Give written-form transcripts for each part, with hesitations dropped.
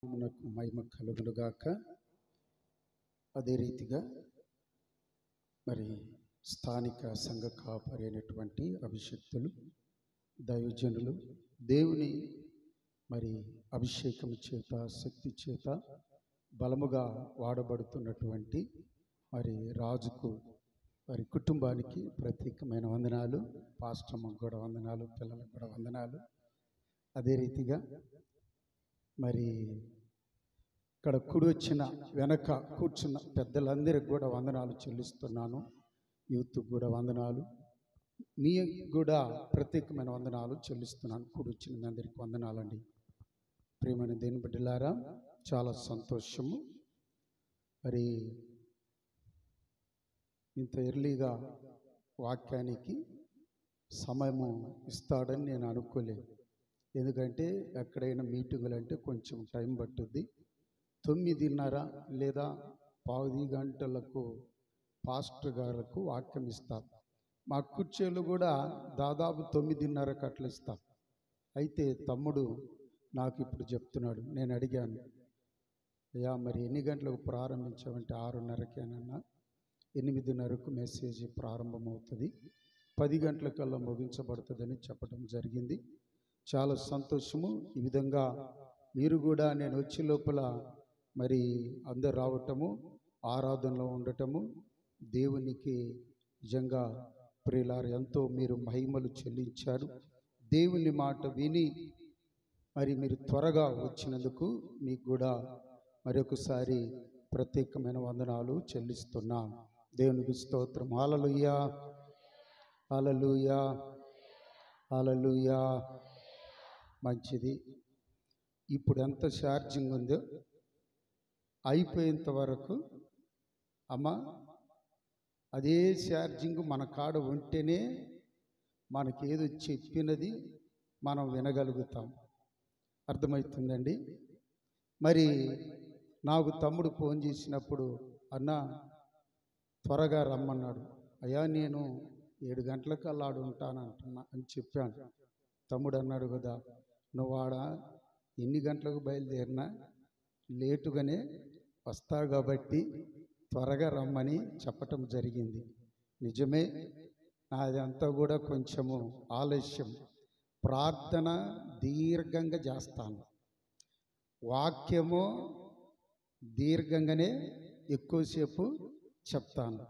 మనకు మహిమ కలుగునుగాక. అదే రీతిగా మరి స్థానిక సంఘ కాపరి అయినటువంటి అభిషక్తులు దైవజనులు దేవుని మరి అభిషేకం చేత శక్తి చేత బలముగా వాడబడుతున్నటువంటి మరి రాజుకు వారి కుటుంబానికి ప్రత్యేకమైన వందనాలు. పాస్టర్లకు కూడా వందనాలు, పిల్లలకు కూడా వందనాలు. అదే రీతిగా మరి ఇక్కడ కుడి వచ్చిన వెనక కూర్చున్న పెద్దలందరికీ కూడా వందనాలు చెల్లిస్తున్నాను. యూత్కి కూడా వందనాలు, మీకు కూడా ప్రత్యేకమైన వందనాలు చెల్లిస్తున్నాను. కుడి వచ్చిన మీ అందరికీ వందనాలండి. ప్రియమైన దేవుని బిడ్డలారా, చాలా సంతోషము. మరి ఇంత ఎర్లీగా వాక్యానికి సమయము ఇస్తాడని నేను అనుకోలేదు. ఎందుకంటే ఎక్కడైనా మీటింగులు అంటే కొంచెం టైం పట్టుద్ది. 9:30 లేదా 10 గంటలకు పాస్టర్ గారికి వాక్యం ఇస్తారు. మా కుర్చీలు కూడా దాదాపు 9:30కి అట్లా ఇస్తాం. అయితే తమ్ముడు నాకు ఇప్పుడు చెప్తున్నాడు, నేను అడిగాను, అయ్యా మరి ఎన్ని గంటలకు ప్రారంభించామంటే 6:30కేనన్నా, 8:30కు మెసేజ్ ప్రారంభమవుతుంది, 10 గంటలకల్లా ముగించబడుతుందని చెప్పడం జరిగింది. చాలా సంతోషము. ఈ విధంగా మీరు కూడా నేను వచ్చే లోపల మరి అందరు రావటము, ఆరాధనలో ఉండటము, దేవునికి నిజంగా ప్రియులారు ఎంతో మీరు మహిమలు చెల్లించారు. దేవుని మాట విని మరి మీరు త్వరగా వచ్చినందుకు మీకు కూడా మరొకసారి ప్రత్యేకమైన వందనాలు చెల్లిస్తున్నా. దేవునికి స్తోత్రం. హల్లెలూయా, హల్లెలూయా, హల్లెలూయా. మంచిది. ఇప్పుడు ఎంత ఛార్జింగ్ ఉందో అయిపోయేంత వరకు అమ్మ అదే ఛార్జింగ్ మన కాడ ఉంటేనే మనకేదో చెప్పినది మనం వినగలుగుతాం. అర్థమవుతుందండి. మరి నాకు తమ్ముడు ఫోన్ చేసినప్పుడు, అన్న త్వరగా రమ్మన్నాడు. అయ్యా నేను 7 గంటలకల్లా ఆడు ఉంటానంటున్నా అని చెప్పాను. తమ్ముడు అన్నాడు కదా, నువ్వు ఆడ ఎన్ని గంటలకు బయలుదేరినా లేటుగానే వస్తావు కాబట్టి త్వరగా రమ్మని చెప్పటం జరిగింది. నిజమే, నాదంతా కూడా కొంచెము ఆలస్యం. ప్రార్థన దీర్ఘంగా చేస్తాను, వాక్యము దీర్ఘంగానే ఎక్కువసేపు చెప్తాను.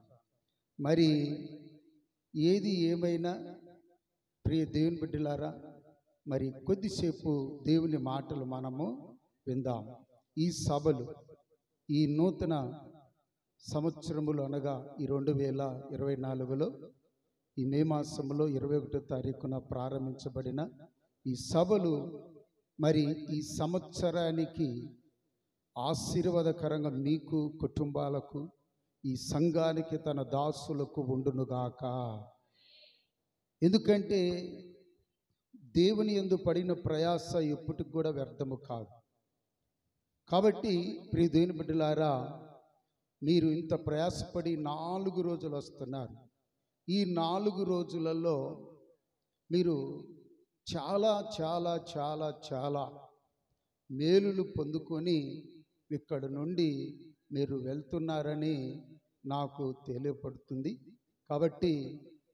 మరి ఏది ఏమైనా ప్రియ దేవుని బిడ్డలారా, మరి కొద్దిసేపు దేవుని మాటలు మనము విందాం. ఈ సభలు ఈ నూతన సంవత్సరములు అనగా ఈ 2024లో ఈ మే మాసంలో 21వ తారీఖున ప్రారంభించబడిన ఈ సభలు మరి ఈ సంవత్సరానికి ఆశీర్వాదకరంగా మీకు, కుటుంబాలకు, ఈ సంఘానికి, తన దాసులకు ఉండునుగాక. ఎందుకంటే దేవుని యందు పడిన ప్రయాస ఎప్పటికి కూడా వ్యర్థము కాదు. కాబట్టి ప్రియ దేవుని బిడ్డలారా, మీరు ఇంత ప్రయాసపడి 4 రోజులు వస్తున్నారు. ఈ 4 రోజులలో మీరు చాలా చాలా చాలా చాలా మేలులు పొందుకొని ఇక్కడ నుండి మీరు వెళ్తున్నారని నాకు తెలియపడుతుంది. కాబట్టి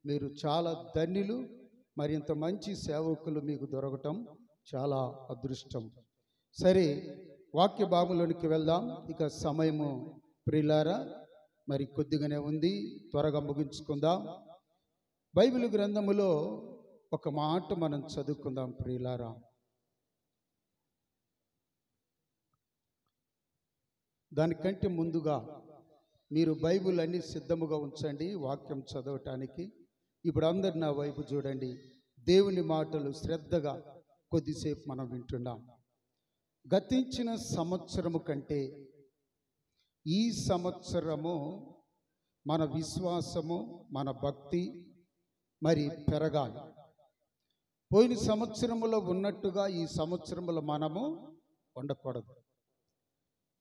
మీరు చాలా ధన్యులు. మరి ఇంత మంచి సేవకులు మీకు దొరకటం చాలా అదృష్టం. సరే, వాక్య భాగంలోనికి వెళ్దాం. ఇక సమయము ప్రియులారా మరి కొద్దిగానే ఉంది, త్వరగా ముగించుకుందాం. బైబిల్ గ్రంథములో ఒక మాట మనం చదువుకుందాం ప్రియులారా. దానికంటే ముందుగా మీరు బైబిల్ అన్ని సిద్ధముగా ఉంచండి వాక్యం చదవటానికి. ఇప్పుడు అందరు నా వైపు చూడండి. దేవుని మాటలు శ్రద్ధగా కొద్దిసేపు మనం వింటున్నాం. గతించిన సంవత్సరము కంటే ఈ సంవత్సరము మన విశ్వాసము, మన భక్తి మరి పెరగాలి. పోయిన సంవత్సరములో ఉన్నట్టుగా ఈ సంవత్సరములో మనము ఉండకూడదు.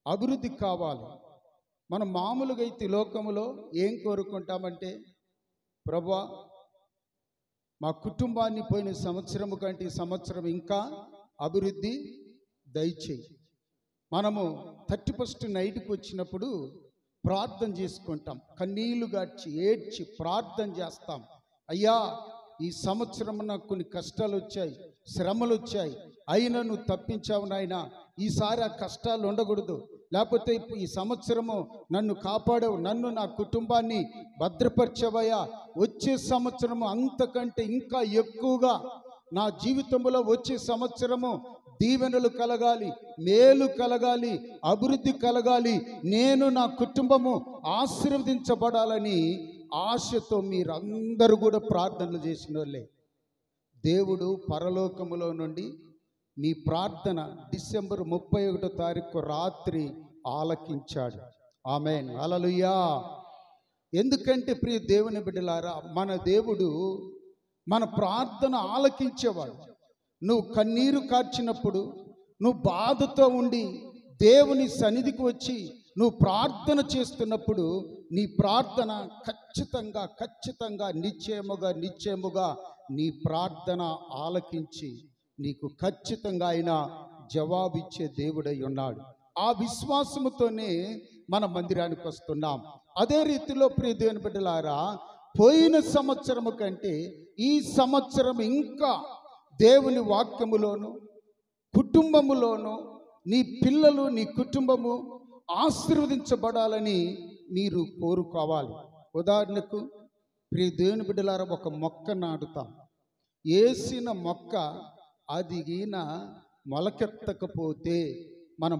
అభివృద్ధి కావాలి. మనం మామూలుగా అయితే లోకములో ఏం కోరుకుంటామంటే, ప్రభువా మా కుటుంబాన్ని పోయిన సంవత్సరము కంటే ఈ సంవత్సరం ఇంకా అభివృద్ధి దయచేయి, మనము 31 నైట్కి వచ్చినప్పుడు ప్రార్థన చేసుకుంటాం, కన్నీళ్లు గార్చి ఏడ్చి ప్రార్థన చేస్తాం. అయ్యా, ఈ సంవత్సరం నాకు కొన్ని కష్టాలు వచ్చాయి, శ్రమలు వచ్చాయి, అయినా నువ్వు తప్పించావు నాయనా, ఈసారి ఆ కష్టాలు ఉండకూడదు, లేకపోతే ఈ సంవత్సరము నన్ను కాపాడావు, నన్ను నా కుటుంబాన్ని భద్రపరిచావయ్యా, వచ్చే సంవత్సరము అంతకంటే ఇంకా ఎక్కువగా నా జీవితంలో వచ్చే సంవత్సరము దీవెనలు కలగాలి, మేలు కలగాలి, అభివృద్ధి కలగాలి, నేను నా కుటుంబము ఆశీర్వదించబడాలని ఆశతో మీరందరూ కూడా ప్రార్థనలు చేసిన వాళ్ళే. దేవుడు పరలోకములో నుండి మీ ప్రార్థన డిసెంబర్ 31వ తారీఖు రాత్రి ఆలకించాడు. ఆమేన్, హల్లెలూయా. ఎందుకంటే ప్రియ దేవుని బిడ్డలారా, మన దేవుడు మన ప్రార్థన ఆలకించేవాడు. నువ్వు కన్నీరు కార్చినప్పుడు, నువ్వు బాధతో ఉండి దేవుని సన్నిధికి వచ్చి నువ్వు ప్రార్థన చేస్తున్నప్పుడు నీ ప్రార్థన ఖచ్చితంగా నిశ్చయముగా నీ ప్రార్థన ఆలకించి నీకు ఖచ్చితంగా ఆయన జవాబిచ్చే దేవుడై ఉన్నాడు. ఆ విశ్వాసముతోనే మన మందిరానికి వస్తున్నాం. అదే రీతిలో ప్రియ దేవుని బిడ్డలారా, పోయిన సంవత్సరము కంటే ఈ సంవత్సరం ఇంకా దేవుని వాక్యములోను కుటుంబములోను నీ పిల్లలు నీ కుటుంబము ఆశీర్వదించబడాలని మీరు కోరుకోవాలి. ఉదాహరణకు ప్రియ దేవుని బిడ్డలారా, ఒక మొక్క నాటుతాం. వేసిన మొక్క అది ఈయన మొలకెత్తకపోతే మనం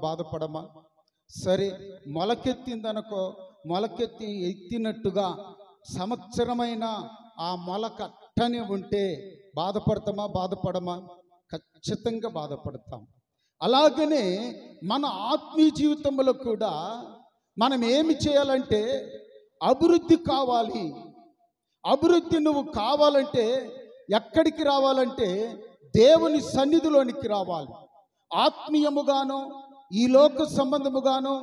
బాధపడమా? సరే, మొలకెత్తిందనుకో, ఎత్తినట్టుగా సంవత్సరమైన ఆ మొలక అట్టనే ఉంటే బాధపడమా? ఖచ్చితంగా బాధపడతాం. అలాగనే మన ఆత్మీయ జీవితంలో కూడా మనం ఏమి చేయాలంటే అభివృద్ధి కావాలి. అభివృద్ధి నువ్వు కావాలంటే ఎక్కడికి రావాలంటే దేవుని సన్నిధిలోనికి రావాలి. ఆత్మీయముగాను ఈ లోక సంబంధముగాను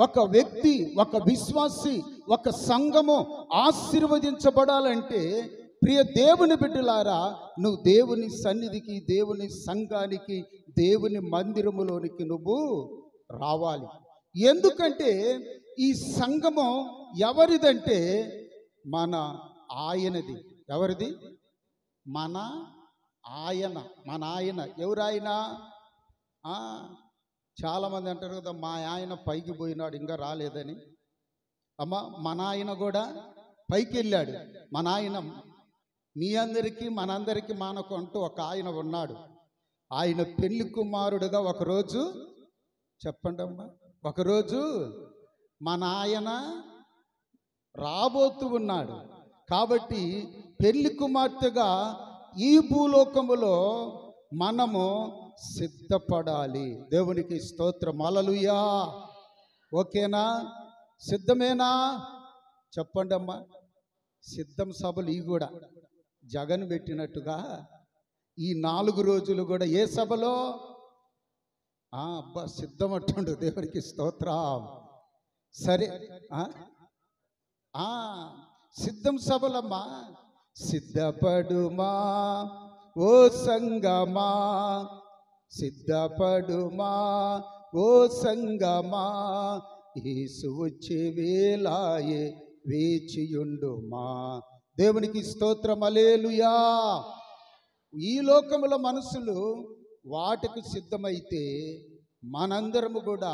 ఒక వ్యక్తి, ఒక విశ్వాసి, ఒక సంఘము ఆశీర్వదించబడాలంటే ప్రియ దేవుని బిడ్డలారా, నువ్వు దేవుని సన్నిధికి, దేవుని సంఘానికి, దేవుని మందిరములోనికి నువ్వు రావాలి. ఎందుకంటే ఈ సంఘము ఎవరిదంటే మన ఆయనది. ఎవరిది? మన ఆయన. ఎవరాయన? చాలామంది అంటారు కదా, మా ఆయన పైకి పోయినాడు ఇంకా రాలేదని. అమ్మ, మన ఆయన కూడా పైకి వెళ్ళాడు. మన ఆయన మీ అందరికీ మనందరికీ మనకు అంటూ ఒక ఆయన ఉన్నాడు. ఆయన పెళ్లి కుమారుడుగా ఒకరోజు, చెప్పండి అమ్మా, ఒకరోజు మన ఆయన రాబోతూ ఉన్నాడు. కాబట్టి పెళ్లి కుమార్తెగా ఈ భూలోకములో మనము సిద్ధపడాలి. దేవునికి స్తోత్రం, హల్లెలూయా. ఓకేనా? సిద్ధమేనా? చెప్పండి అమ్మా. సిద్ధం సభలు ఇవి కూడా జగన్ పెట్టినట్టుగా ఈ 4 రోజులు కూడా ఏ సభలో అబ్బా సిద్ధం అంటుండు. దేవునికి స్తోత్రం. సరే, సిద్ధం సభలమ్మా. సిద్ధపడుమా ఓ సంగమా, సిద్ధపడుమా ఓ సంగమా, యేసు వచ్చే వేళయే వేచియుండుమా. దేవునికి స్తోత్రం, హల్లెలూయా. ఈ లోకముల మనుషులు వాటికి సిద్ధమైతే మనందరము కూడా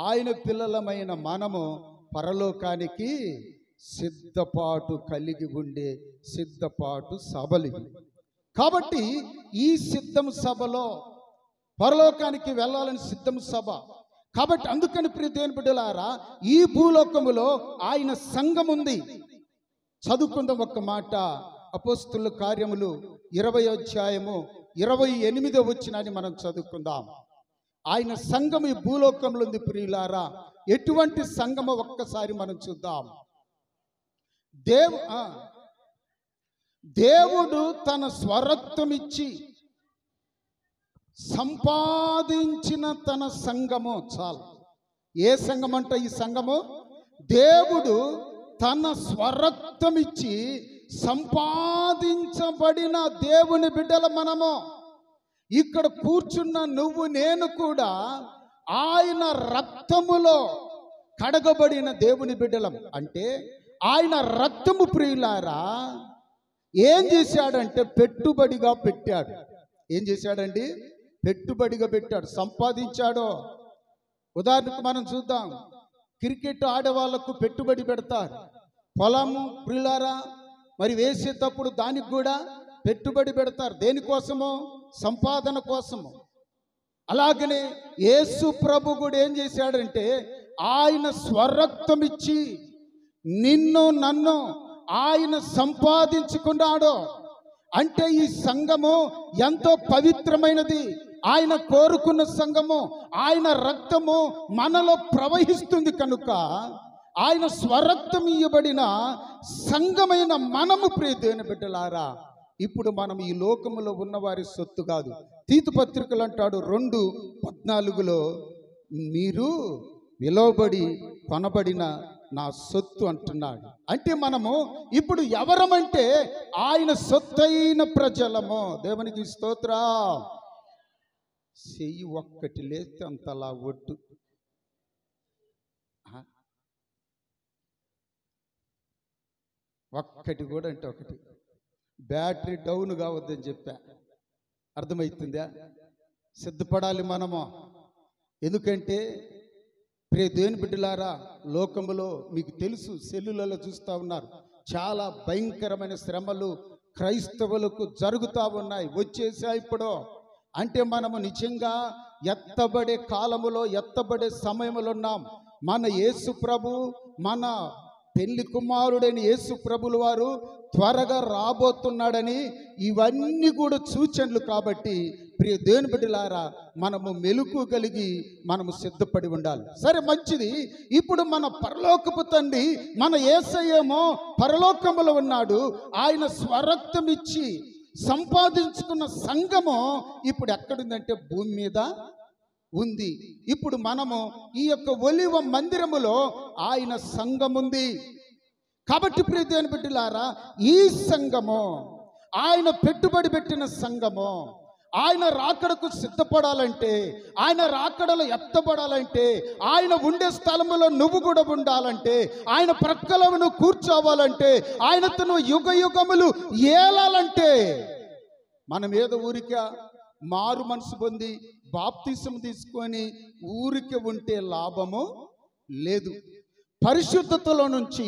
ఆయన పిల్లలమైన మనము పరలోకానికి సిద్ధపాటు కలిగి ఉండే సిద్ధపాటు సభలు. కాబట్టి ఈ సిద్ధం సభలో పరలోకానికి వెళ్ళాలని సిద్ధం సభ. కాబట్టి అందుకని ప్రియ దేవుని బిడ్డలారా, ఈ భూలోకములో ఆయన సంఘం ఉంది. చదువుకుందాం ఒక్క మాట. అపోస్తుల కార్యములు 20వ అధ్యాయము 28వ వచనాన్ని మనం చదువుకుందాం. ఆయన సంఘం ఈ భూలోకంలో ఉంది ప్రియులారా. ఎటువంటి సంఘమో ఒక్కసారి మనం చూద్దాం. దేవుడు తన స్వరక్తమిచ్చి సంపాదించిన తన సంఘము చాలు. ఏ సంఘం అంట ఈ సంఘము? దేవుడు తన స్వరక్తమిచ్చి సంపాదించబడిన దేవుని బిడ్డల మనము. ఇక్కడ కూర్చున్న నువ్వు నేను కూడా ఆయన రక్తములో కడగబడిన దేవుని బిడ్డలం. అంటే ఆయన రక్తము ప్రియులారా ఏం చేశాడంటే పెట్టుబడిగా పెట్టాడు. ఏం చేశాడండి? పెట్టుబడిగా పెట్టాడు, సంపాదించాడో. ఉదాహరణకు మనం చూద్దాం, క్రికెట్ ఆడేవాళ్లకు పెట్టుబడి పెడతారు. పొలము ప్రియులారా మరి వేసేటప్పుడు దానికి కూడా పెట్టుబడి పెడతారు. దేనికోసమో? సంపాదన కోసము. అలాగనే యేసు ప్రభు కూడా ఏం చేశాడంటే ఆయన స్వరక్తం ఇచ్చి నిన్ను నన్ను ఆయన సంపాదించుకున్నాడు. అంటే ఈ సంఘము ఎంతో పవిత్రమైనది. ఆయన కోరుకున్న సంఘము, ఆయన రక్తము మనలో ప్రవహిస్తుంది కనుక ఆయన స్వరక్తం ఇయ్యబడిన సంఘమైన మనము ప్రియ దేవుని బిడ్డలారా ఇప్పుడు మనం ఈ లోకములో ఉన్నవారి సొత్తు కాదు. తీతు పత్రికలు అంటాడు 2:14 మీరు విలువబడి కొనబడిన నా సొత్తు అంటున్నాడు. అంటే మనము ఇప్పుడు ఎవరమంటే ఆయన సొత్తైన ప్రజలము. దేవునికి స్తోత్రం. చెయ్యి ఒక్కటి లేస్తే అంతలా ఒట్టు. ఒక్కటి కూడా అంటే ఒకటి బ్యాటరీ డౌన్ కావద్దని చెప్పా. అర్థమవుతుందా? సిద్ధపడాలి మనము. ఎందుకంటే ప్రియ దేవుని బిడ్డలారా లోకములో మీకు తెలుసు, సెల్లులలో చూస్తూ ఉన్నారు, చాలా భయంకరమైన శ్రమలు క్రైస్తవులకు జరుగుతూ ఉన్నాయి, వచ్చేసాయి ఇప్పుడు. అంటే మనము నిజంగా ఎత్తబడే కాలములో, ఎత్తబడే సమయంలో ఉన్నాం. మన యేసు ప్రభు, మన పెళ్లి కుమారుడైన యేసు ప్రభుల వారు త్వరగా రాబోతున్నాడని ఇవన్నీ కూడా సూచనలు. కాబట్టి ప్రియ దేవుని బిడ్డలారా మనము మెలుకు కలిగి మనము సిద్ధపడి ఉండాలి. సరే, మంచిది. ఇప్పుడు మన పరలోకపు తండ్రి మన యేసయ్యేమో పరలోకములో ఉన్నాడు. ఆయన స్వరక్తం ఇచ్చి సంపాదించుకున్న సంఘము ఇప్పుడు ఎక్కడుందంటే భూమి మీద ఉంది. ఇప్పుడు మనము ఈ యొక్క ఒలివ మందిరములో ఆయన సంఘం ఉంది. కాబట్టి ప్రియ దేవుని బిడ్డలారా ఈ సంఘము ఆయన పెట్టుబడి పెట్టిన సంఘము. ఆయన రాకడకు సిద్ధపడాలంటే, ఆయన రాకడలో ఎత్తబడాలంటే, ఆయన ఉండే స్థలములో నువ్వు కూడా ఉండాలంటే, ఆయన ప్రక్కలో నువ్వు కూర్చోవాలంటే, ఆయనతో నువ్వు యుగ యుగములు ఏలాలంటే, మనం ఏదో ఊరికే మారు మనసు పొంది బాప్తిసం తీసుకొని ఊరికే ఉంటే లాభము లేదు. పరిశుద్ధతలో నుంచి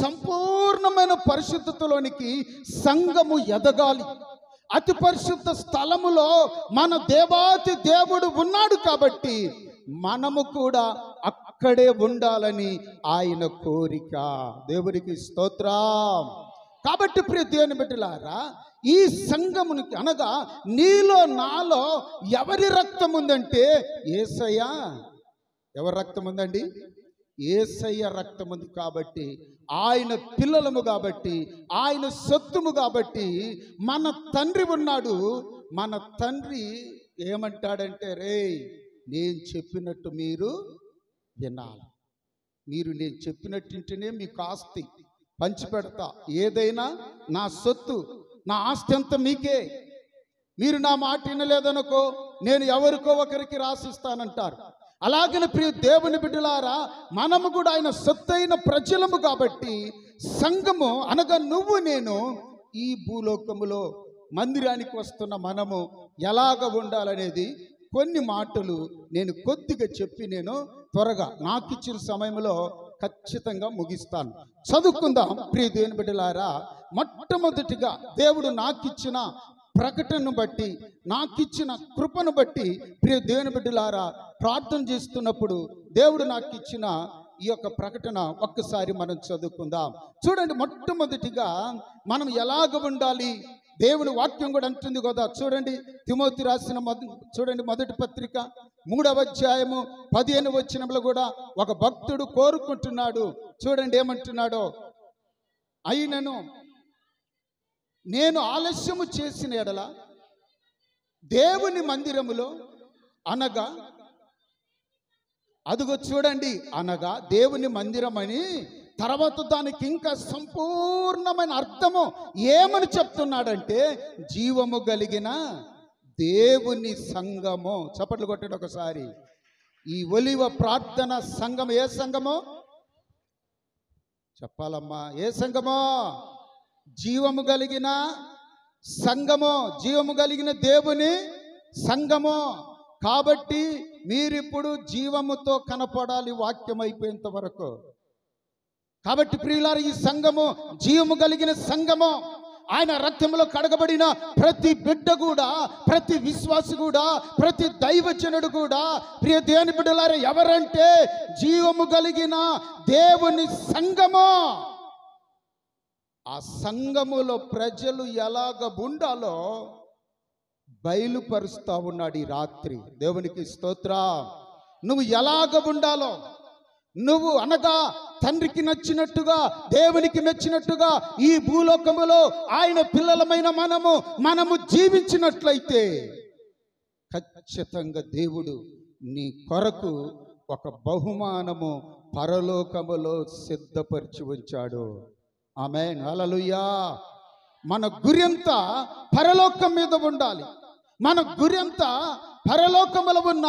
సంపూర్ణమైన పరిశుద్ధతలోనికి సంఘము ఎదగాలి. అతి పరిశుద్ధ స్థలములో మన దేవాతి దేవుడు ఉన్నాడు. కాబట్టి మనము కూడా అక్కడే ఉండాలని ఆయన కోరిక. దేవునికి స్తోత్రం. కాబట్టి ప్రియ దేవుని బిడ్డలారా ఈ సంఘమునికి అనగా నీలో నాలో ఎవరి రక్తం ఉందంటే యేసయ్య. ఎవరి రక్తం ఉందండి? యేసయ్య రక్తం ఉంది. కాబట్టి ఆయన పిల్లలము, కాబట్టి ఆయన సొత్తుము. కాబట్టి మన తండ్రి ఉన్నాడు. మన తండ్రి ఏమంటాడంటే, రే నేను చెప్పినట్టు మీరు వినాలి. మీరు నేను చెప్పినట్టుంటేనే మీకు ఆస్తి పంచిపెడతా. ఏదైనా నా సొత్తు, నా ఆస్తి అంతా మీకే. మీరు నా మాట వినలేదనుకో నేను ఎవరికో ఒకరికి రాసిస్తానంటారు. అలాగని ప్రియ దేవుని బిడ్డలారా మనము కూడా ఆయన సొత్తైన ప్రజలము. కాబట్టి సంఘము అనగా నువ్వు నేను ఈ భూలోకములో మందిరానికి వస్తున్న మనము ఎలాగ ఉండాలనేది కొన్ని మాటలు నేను కొద్దిగా చెప్పి నేను త్వరగా నాకు ఇచ్చిన సమయంలో ఖచ్చితంగా ముగిస్తాను. చదువుకుందాం ప్రియ దేవుని బిడ్డలారా. మొట్టమొదటిగా దేవుడు నాకిచ్చిన ప్రకటనను బట్టి, నాకిచ్చిన కృపను బట్టి ప్రియ దేవుని బిడ్డలారా ప్రార్థన చేస్తున్నప్పుడు దేవుడు నాకు ఇచ్చిన ఈ యొక్క ప్రకటన ఒక్కసారి మనం చదువుకుందాం. చూడండి, మొట్టమొదటిగా మనం ఎలాగ ఉండాలి దేవుని వాక్యం కూడా అంటుంది కదా. చూడండి, తిమోతి రాసిన చూడండి మొదటి పత్రిక 3వ అధ్యాయము 15వ వచనంలో కూడా ఒక భక్తుడు కోరుకుంటున్నాడు. చూడండి ఏమంటున్నాడో, అయినను నేను ఆలస్యము చేసిన ఎడల దేవుని మందిరములో అనగా, అదుగో చూడండి, అనగా దేవుని మందిరం అని తర్వాత దానికి ఇంకా సంపూర్ణమైన అర్థము ఏమని చెప్తున్నాడంటే జీవము కలిగిన దేవుని సంఘము. చప్పట్లు కొట్టండి ఒకసారి. ఈ ఒలివ ప్రార్థన సంఘం ఏ సంఘమో చెప్పాలమ్మా? ఏ సంఘమో? జీవము కలిగిన సంఘమో, జీవము కలిగిన దేవుని సంఘమో. కాబట్టి మీరిప్పుడు జీవముతో కనపడాలి వాక్యం అయిపోయేంత వరకు. కాబట్టి ప్రియులారా, ఈ సంఘము జీవము కలిగిన సంఘము. ఆయన రక్తంలో కడగబడిన ప్రతి బిడ్డ కూడా, ప్రతి విశ్వాసి కూడా, ప్రతి దైవజనుడు కూడా, ప్రియ దేవుని బిడ్డలారా, ఎవరంటే జీవము కలిగిన దేవుని సంఘము. ఆ సంఘములో ప్రజలు ఎలాగ ఉండాలో బయలుపరుస్తా ఉన్నాడు ఈ రాత్రి. దేవునికి స్తోత్రం. నువ్వు ఎలాగ ఉండాలో, నువ్వు అనగా తండ్రికి నచ్చినట్టుగా, దేవునికి మెచ్చినట్టుగా ఈ భూలోకములో ఆయన పిల్లలమైన మనము జీవించినట్లయితే ఖచ్చితంగా దేవుడు నీ కొరకు ఒక బహుమానము పరలోకములో సిద్ధపరిచి ఉంచాడు. ఆమేన్, హల్లెలూయా. మన గురి అంతా పరలోకం మీద ఉండాలి. మన గురి అంతా పరలోకములో ఉన్న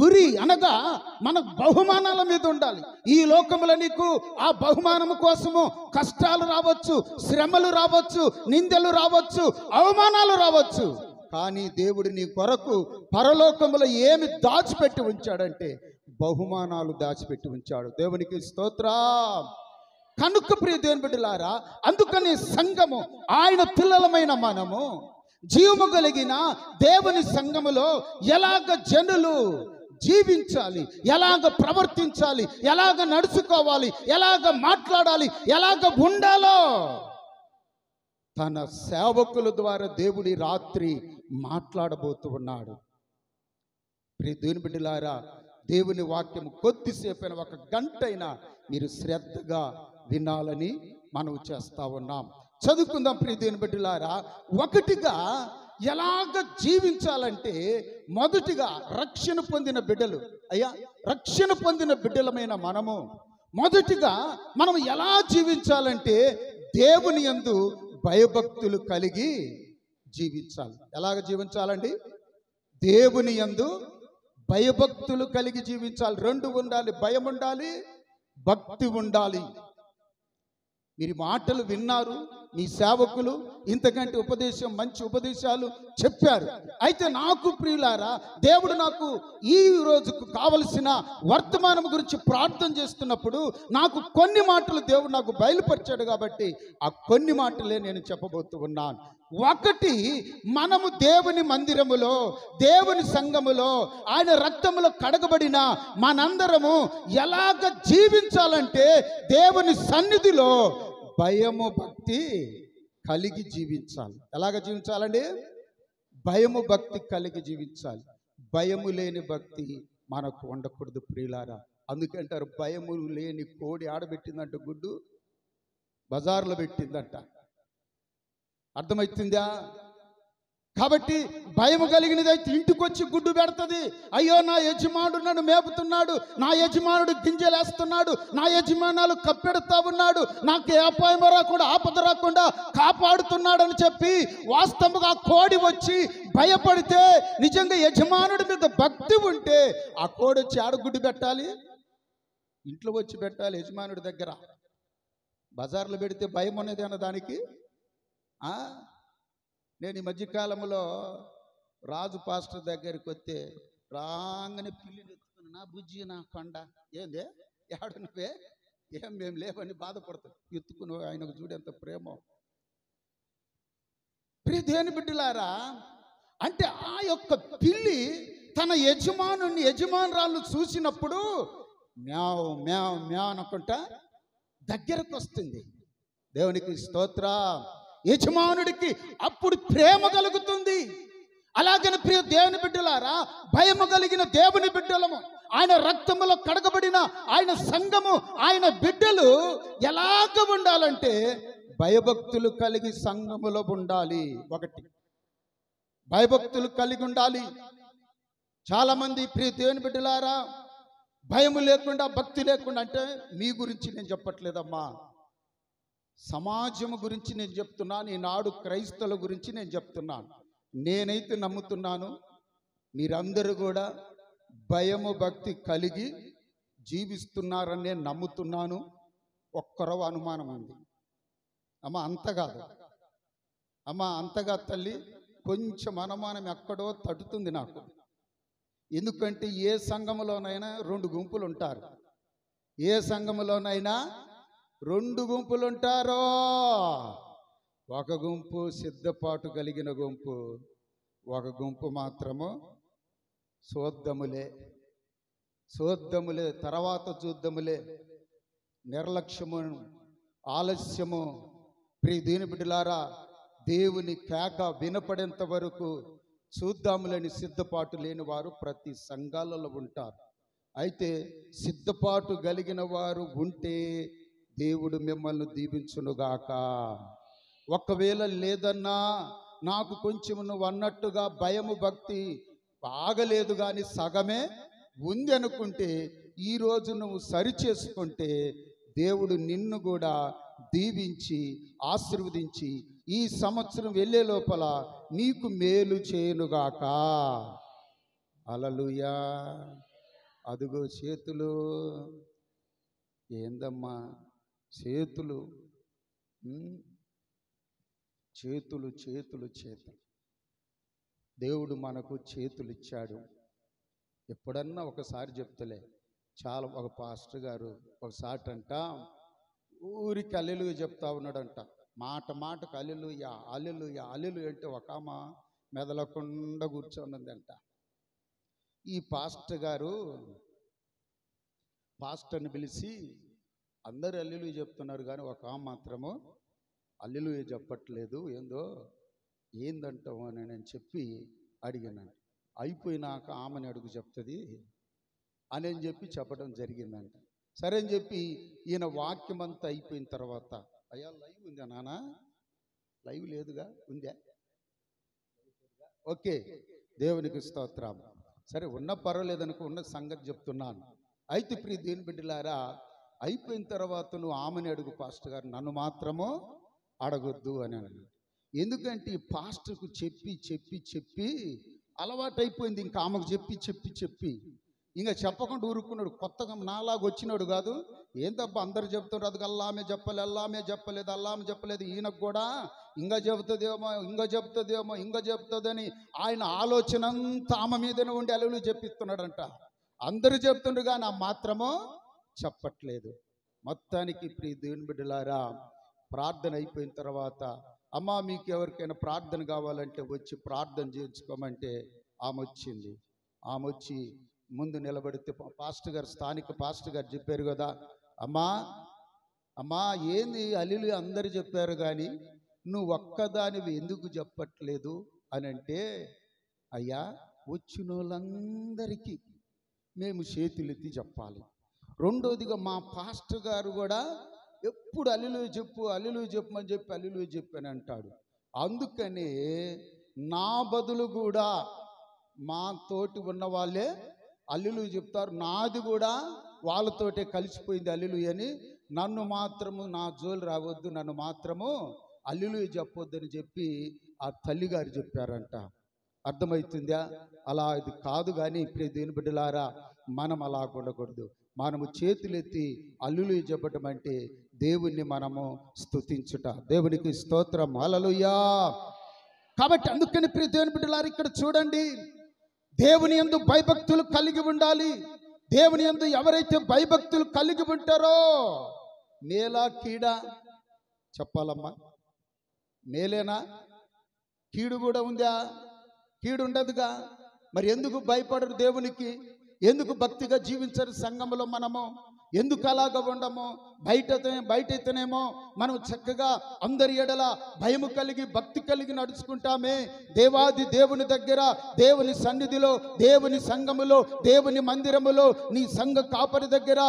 గురి అనగా మన బహుమానాల మీద ఉండాలి. ఈ లోకములో నీకు ఆ బహుమానము కోసము కష్టాలు రావచ్చు, శ్రమలు రావచ్చు, నిందలు రావచ్చు, అవమానాలు రావచ్చు. కానీ దేవుడు నీ కొరకు పరలోకములో ఏమి దాచిపెట్టి ఉంచాడంటే బహుమానాలు దాచిపెట్టి ఉంచాడు. దేవునికి స్తోత్రం. కనుక ప్రియ దేవుని బిడ్డలారా, అందుకని సంఘము, ఆయన పిల్లలమైన మనము జీవము కలిగిన దేవుని సంఘములో ఎలాగ జనులు జీవించాలి, ఎలాగ ప్రవర్తించాలి, ఎలాగ నడుచుకోవాలి, ఎలాగ మాట్లాడాలి, ఎలాగ ఉండాలో తన సేవకుల ద్వారా దేవుడి రాత్రి మాట్లాడబోతూ ఉన్నాడు. ప్రియ దేవుని బిడ్డలారా, దేవుని వాక్యం కొద్దిసేపైన, ఒక గంట అయినా మీరు శ్రద్ధగా వినాలని మనవి చేస్తా ఉన్నాం. చదువుకుందాం ప్రియ దేవుని బిడ్డలారా. ఒకటిగా ఎలాగ జీవించాలంటే, మొదటిగా రక్షణ పొందిన బిడ్డలు, అయ్యా రక్షణ పొందిన బిడ్డలమైన మనము మొదటిగా మనం ఎలా జీవించాలంటే దేవుని యందు భయభక్తులు కలిగి జీవించాలి. ఎలాగ జీవించాలండి? దేవుని యందు భయభక్తులు కలిగి జీవించాలి. రెండు ఉండాలి, భయం ఉండాలి, భక్తి ఉండాలి. మీరు మాటలు విన్నారు, మీ సేవకులు ఇంతకంటే ఉపదేశం, మంచి ఉపదేశాలు చెప్పారు. అయితే నాకు ప్రియులారా, దేవుడు నాకు ఈ రోజుకు కావలసిన వర్తమానం గురించి ప్రార్థన చేస్తున్నప్పుడు నాకు కొన్ని మాటలు దేవుడు నాకు బయలుపరిచాడు. కాబట్టి ఆ కొన్ని మాటలే నేను చెప్పబోతూ ఉన్నాను. ఒకటి, మనము దేవుని మందిరములో, దేవుని సంఘములో, ఆయన రక్తములో కడగబడిన మనందరము ఎలాగ జీవించాలంటే దేవుని సన్నిధిలో భయము భక్తి కలిగి జీవించాలి. ఎలాగ జీవించాలండి? భయము భక్తి కలిగి జీవించాలి. భయము లేని భక్తి మనకు ఉండకూడదు ప్రియులారా. అందుకంటారు, భయము లేని కోడి ఆడబెట్టిందంట గుడ్డు బజార్లో పెట్టిందంట. అర్థమవుతుందా? కాబట్టి భయం కలిగినదైతే ఇంటికి వచ్చి గుడ్డు పెడుతుంది. అయ్యో నా యజమానుడు నన్ను మేపుతున్నాడు, నా యజమానుడు గింజలేస్తున్నాడు, నా యజమానాలు కప్పెడుతా ఉన్నాడు, నాకు ఏ అపాయం రాకుండా, ఆపద రాకుండా కాపాడుతున్నాడు అని చెప్పి వాస్తవంగా కోడి వచ్చి భయపడితే, నిజంగా యజమానుడి మీద భక్తి ఉంటే ఆ కోడి వచ్చి ఆడ గుడ్డు పెట్టాలి, ఇంట్లో వచ్చి పెట్టాలి యజమానుడి దగ్గర. బజార్లో పెడితే భయం అనేది అన్న దానికి. నేను ఈ మధ్యకాలంలో రాజు పాస్టర్ దగ్గరికి వస్తే రాగానే పిల్లిని ఎత్తుకుని, నా బుజ్జి, నా కొండ, ఏందే ఏడు నువ్వే, ఏం మేము లేవని బాధపడతాం. ఎత్తుకుని ఆయనకు చూడేంత ప్రేమ. ప్రియ దేవుని బిడ్డలారా, అంటే ఆ యొక్క పిల్లి తన యజమానురాలు చూసినప్పుడు మ్యావ్ మ్యావ్ మ్యావ్ అనుకుంటా దగ్గరకు వస్తుంది. దేవునికి స్తోత్రం. యజమానుడికి అప్పుడు ప్రేమ కలుగుతుంది. అలాగని ప్రియ దేవుని బిడ్డలారా, భయము కలిగిన దేవుని బిడ్డలము, ఆయన రక్తములో కడగబడిన ఆయన సంఘము, ఆయన బిడ్డలు ఎలాగ ఉండాలంటే భయభక్తులు కలిగి సంఘములో ఉండాలి. ఒకటి, భయభక్తులు కలిగి ఉండాలి. చాలా మంది ప్రియ దేవుని బిడ్డలారా, భయము లేకుండా, భక్తి లేకుండా, అంటే మీ గురించి నేను చెప్పట్లేదమ్మా, సమాజం గురించి నేను చెప్తున్నాను. ఈనాడు క్రైస్తవుల గురించి నేను చెప్తున్నాను. నేనైతే నమ్ముతున్నాను, మీరందరూ కూడా భయము భక్తి కలిగి జీవిస్తున్నారని నేను నమ్ముతున్నాను. ఒక్కరవ అనుమానం ఉంది. అమ్మ అంతకాదు, అమ్మ అంతగా తల్లి, కొంచెం అనుమానం ఎక్కడో తట్టుతుంది నాకు. ఎందుకంటే ఏ సంఘములోనైనా 2 గుంపులు ఉంటారు. ఏ సంఘములోనైనా 2 గుంపులు ఉంటారో. ఒక గుంపు సిద్ధపాటు కలిగిన గుంపు, ఒక గుంపు మాత్రము చూద్దాములే తర్వాత చూద్దాములే, నిర్లక్ష్యము, ఆలస్యము. ప్రియ దేవుని బిడ్డలారా, దేవుని కేక వినపడేంత వరకు చూద్దాములని సిద్ధపాటు లేని వారు ప్రతి సంఘాలలో ఉంటారు. అయితే సిద్ధపాటు కలిగిన వారు ఉంటే దేవుడు మిమ్మల్ని దీవించునుగాక. ఒకవేళ లేదన్నా, నాకు కొంచెం నువ్వు అన్నట్టుగా భయము భక్తి బాగలేదు కానీ సగమే ఉంది అనుకుంటే, ఈరోజు నువ్వు సరిచేసుకుంటే దేవుడు నిన్ను కూడా దీవించి ఆశీర్వదించి ఈ సంవత్సరం వెళ్ళే లోపల నీకు మేలు చేయనుగాక. హల్లెలూయా. అదుగో చేతులు, ఏందమ్మా చేతులు, చేతులు చేతులు చేతులు. దేవుడు మనకు చేతులు ఇచ్చాడు. ఎప్పుడన్నా ఒకసారి చెప్తలే, చాలా ఒక పాస్టర్ గారు ఒకసారి అంట ఊరికి హల్లెలూయా చెప్తా ఉన్నాడంట. మాటకు హల్లెలూయా హల్లెలూయా హల్లెలూయా అంటే ఒక ఆమె మెదలకుండా కూర్చోనుందంట. ఈ పాస్టర్ గారు పాస్టర్ని పిలిచి, అందరూ హల్లెలూయా చెప్తున్నారు కానీ ఒక ఆమె మాత్రము హల్లెలూయా చెప్పట్లేదు, ఏందంటావు అని నేను చెప్పి అడిగాను. అయిపోయినాక ఆమెని అడుగు చెప్తుంది అని చెప్పి చెప్పడం జరిగిందంట. సరే అని చెప్పి ఈయన వాక్యం అంతా అయిపోయిన తర్వాత, అయ్యా లైవ్ ఉందా నాన్న? లైవ్ లేదుగా, ఉందా? ఓకే, దేవునికి స్తోత్రం. సరే, ఉన్న పర్వాలేదనుకో, ఉన్న సంగతి చెప్తున్నాను. అయితే ప్రియ దేవుని బిడ్డలారా, అయిపోయిన తర్వాత నువ్వు ఆమెని అడుగు పాస్టర్ గారు, నన్ను మాత్రము అడగొద్దు అని అన్నాడు. ఎందుకంటే ఈ పాస్టర్కు చెప్పి చెప్పి చెప్పి అలవాటైపోయింది. ఇంకా ఆమెకు చెప్పి ఇంకా చెప్పకుండా ఊరుకున్నాడు. కొత్తగా నాలాగా వచ్చినాడు కాదు. ఏం తప్ప అందరు చెప్తున్నారు, అది అల్లామే చెప్పలేదు, ఈయనకు కూడా ఇంకా చెప్తుందని ఆయన ఆలోచన అంతా ఆమె మీదనే ఉండి అలలు చెప్పిస్తున్నాడంట. అందరూ చెప్తుండ్రు కానీ ఆ మాత్రమో చెప్పట్లేదు. మొత్తానికి ప్రియ దేవుని బిడ్డలారా, ప్రార్థన అయిపోయిన తర్వాత, అమ్మా మీకు ఎవరికైనా ప్రార్థన కావాలంటే వచ్చి ప్రార్థన చేయించుకోమంటే ఆమె వచ్చి ముందు నిలబడితే పాస్టర్ గారు, స్థానిక పాస్టర్ గారు చెప్పారు కదా, అమ్మా ఏంది హల్లెలూయా అందరు చెప్పారు కానీ నువ్వు ఒక్కదానివి ఎందుకు చెప్పట్లేదు అని అంటే, అయ్యా వచ్చిన వాళ్ళందరికీ మేము చేతులెత్తి చెప్పాలి. రెండోదిగా మా పాస్టర్ గారు కూడా ఎప్పుడు హల్లెలూయా చెప్పమని చెప్పి హల్లెలూయా చెప్పని అంటాడు. అందుకని నా బదులు కూడా మా తోటి ఉన్న వాళ్ళే హల్లెలూయా చెప్తారు. నాది కూడా వాళ్ళతోటే కలిసిపోయింది హల్లెలూయా అని. నన్ను మాత్రము నా జోలు రావద్దు, నన్ను మాత్రము హల్లెలూయా చెప్పొద్దు అని చెప్పి ఆ తల్లిగారు చెప్పారంట. అర్థమవుతుందా? అలా ఇది కాదు. కానీ ఇప్పుడు దేవుని బిడ్డలారా, మనం అలా ఉండకూడదు. మనము చేతులెత్తి హల్లెలూయా చెప్పటం అంటే దేవుణ్ణి మనము స్తుతించుట. దేవునికి స్తోత్రం, హల్లెలూయా. కాబట్టి అందుకని ప్రియ దేవుని బిడ్డలారా, ఇక్కడ చూడండి, దేవుని యందు భయభక్తులు కలిగి ఉండాలి. దేవుని యందు ఎవరైతే భయభక్తులు కలిగి ఉంటారో, మేలా కీడా చెప్పాలమ్మా, మేలేనా? కీడు కూడా ఉందా? కీడు ఉండదుగా. మరి ఎందుకు భయపడరు దేవునికి? ఎందుకు భక్తిగా జీవించరు సంఘంలో? మనము ఎందుకు అలాగ ఉండము? బయటైతేనేమో మనం చక్కగా అందరి ఎడల భయము కలిగి భక్తి కలిగి నడుచుకుంటామే. దేవాది దేవుని దగ్గర, దేవుని సన్నిధిలో, దేవుని సంఘములో, దేవుని మందిరములో, నీ సంఘ కాపరి దగ్గర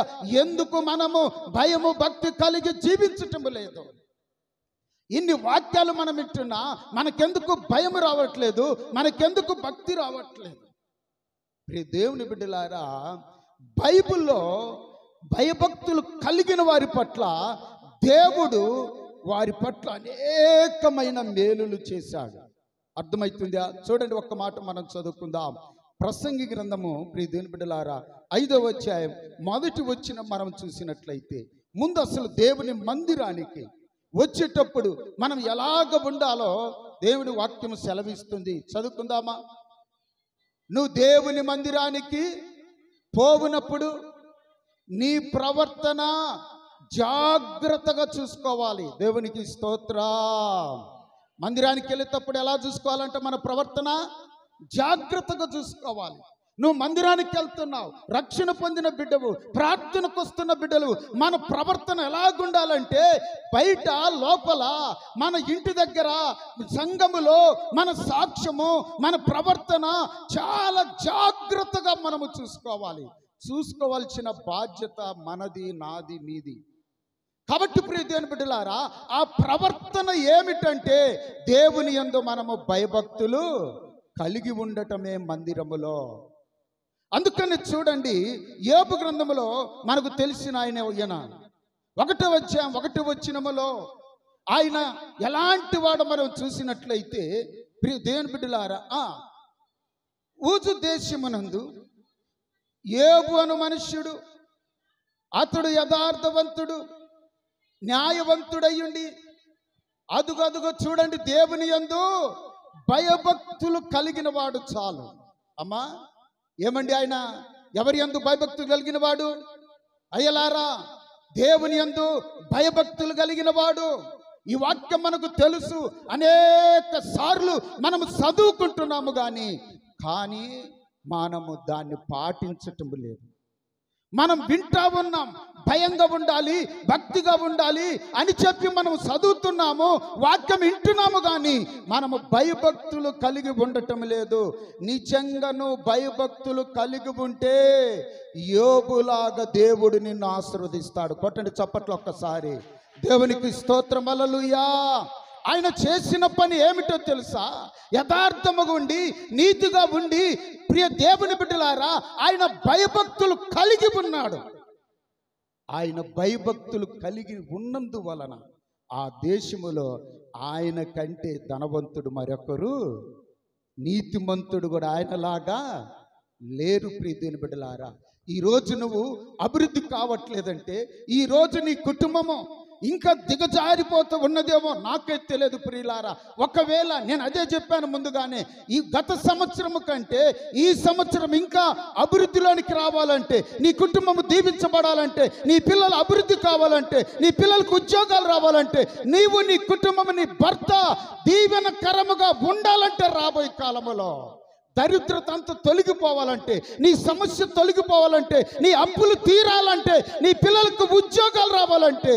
ఎందుకు మనము భయము భక్తి కలిగి జీవించటం లేదు? ఇన్ని వాక్యాలు మనం వింటున్నా మనకెందుకు భయం రావట్లేదు? మనకెందుకు భక్తి రావట్లేదు? ప్రియ దేవుని బిడ్డలారా, బైబిల్లో భయభక్తులు కలిగిన వారి పట్ల దేవుడు వారి పట్ల అనేకమైన మేలులు చేశాడు. అర్థమవుతుందా? చూడండి, ఒక్క మాట మనం చదువుకుందాం. ప్రసంగి గ్రంథము ప్రియ దేవుని బిడ్డలారా 5వ అధ్యాయం మొదటి వచ్చిన మనం చూసినట్లయితే ముందు అసలు దేవుని మందిరానికి వచ్చేటప్పుడు మనం ఎలాగ ఉండాలో దేవుని వాక్యం సెలవిస్తుంది. చదువుకుందామా? నువ్వు దేవుని మందిరానికి పోవునప్పుడు నీ ప్రవర్తన జాగ్రత్తగా చూసుకోవాలి. దేవునికి స్తోత్రం. మందిరానికి వెళ్ళేటప్పుడు ఎలా చూసుకోవాలంటే మన ప్రవర్తన జాగ్రత్తగా చూసుకోవాలి. నువ్వు మందిరానికి వెళ్తున్నావు, రక్షణ పొందిన బిడ్డవు, ప్రార్థనకు వస్తున్న బిడ్డలు, మన ప్రవర్తన ఎలాగుండాలంటే బయట లోపల మన ఇంటి దగ్గర సంఘములో మన సాక్ష్యము మన ప్రవర్తన చాలా జాగ్రత్తగా మనము చూసుకోవాలి. చూసుకోవాల్సిన బాధ్యత మనది, నాది, మీది. కాబట్టి ప్రియ దేవుని బిడ్డలారా, ఆ ప్రవర్తన ఏమిటంటే దేవుని యందు మనము భయభక్తులు కలిగి ఉండటమే మందిరములో. అందుకని చూడండి, యోబు గ్రంథములో మనకు తెలిసిన ఆయన 1వ అధ్యాయం 1వ వచనములో ఆయన ఎలాంటి వాడు మనం చూసినట్లయితే ప్రియ దేవుని బిడ్డలారా, ఊజు దేశమునందు యోబు అను మనుష్యుడు, అతడు యథార్థవంతుడు, న్యాయవంతుడయ్యుండి అదుగదుగో చూడండి దేవుని యందు భయభక్తులు కలిగిన వాడు చాలు. అమ్మా ఏమండి, ఆయన ఎవరి యందు భయభక్తులు కలిగిన వాడు? అయ్యలారా, దేవుని యందు భయభక్తులు కలిగిన వాడు. ఈ వాక్యం మనకు తెలుసు, అనేక సార్లు మనము చదువుకుంటున్నాము కానీ మనము దాన్ని పాటించటం లేదు. మనం వింటా ఉన్నాం, భయంగా ఉండాలి, భక్తిగా ఉండాలి అని చెప్పి మనం చదువుతున్నాము, వాక్యం వింటున్నాము, కానీ మనము భయభక్తులు కలిగి ఉండటం లేదు. నిజంగాను భయభక్తులు కలిగి ఉంటే యోబులాగా దేవుడు నిన్ను ఆశీర్వదిస్తాడు. కొట్టండి చప్పట్లు ఒక్కసారి. దేవునికి స్తోత్రం. హల్లెలూయా. ఆయన చేసిన పని ఏమిటో తెలుసా? యథార్థముగా ఉండి నీతిగా ఉండి ప్రియ దేవుని బిడ్డలారా, ఆయన భయభక్తులు కలిగి ఉన్నాడు. ఆయన భయభక్తులు కలిగి ఉన్నందువలన ఆ దేశములో ఆయన కంటే ధనవంతుడు మరొకరు, నీతిమంతుడు కూడా ఆయనలాగా లేరు. ప్రియ దేవుని బిడ్డలారా, ఈరోజు నువ్వు అభివృద్ధి కావట్లేదంటే ఈరోజు నీ కుటుంబము ఇంకా దిగజారిపోతూ ఉన్నదేమో నాకైతే తెలియదు ప్రియులారా. ఒకవేళ నేను అదే చెప్పాను ముందుగానే, ఈ గత సంవత్సరం కంటే ఈ సంవత్సరం ఇంకా అభివృద్ధిలోనికి రావాలంటే, నీ కుటుంబం దీవించబడాలంటే, నీ పిల్లలు అభివృద్ధి కావాలంటే, నీ పిల్లలకు ఉద్యోగాలు రావాలంటే, నీవు నీ కుటుంబం నీ భర్త దీవెనకరముగా ఉండాలంటే రాబోయే కాలంలో దరిద్రత అంతా తొలగిపోవాలంటే, నీ సమస్య తొలగిపోవాలంటే, నీ అప్పులు తీరాలంటే, నీ పిల్లలకు ఉద్యోగాలు రావాలంటే,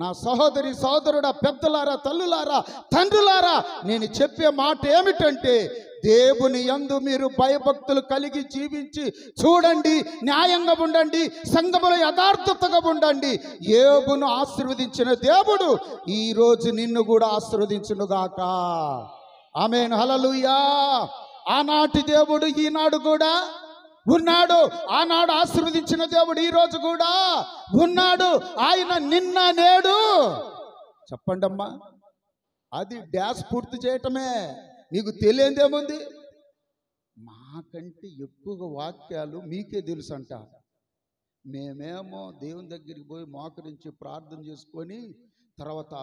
నా సహోదరి సహోదరుడా, పెద్దలారా, తల్లులారా, తండ్రులారా, నేను చెప్పే మాట ఏమిటంటే దేవుని యందు మీరు భయభక్తులు కలిగి జీవించి చూడండి, న్యాయంగా ఉండండి, సంఘములో యథార్థతగా ఉండండి. యోబును ఆశీర్వదించిన దేవుడు ఈరోజు నిన్ను కూడా ఆశీర్వదించునుగాక. ఆమేన్. హల్లెలూయా. ఆనాటి దేవుడు ఈనాడు కూడా ఉన్నాడు. ఆనాడు ఆశీర్వదించిన దేవుడు ఈరోజు కూడా ఉన్నాడు. ఆయన నిన్న నేడు. చెప్పండమ్మా, అది డ్యాష్ పూర్తి చేయటమే. నీకు తెలియదేముంది? మాకంటే ఎక్కువగా వాక్యాలు మీకే తెలుసు అంట. మేమేమో దేవుని దగ్గరికి పోయి మోకరించి ప్రార్థన చేసుకొని తర్వాత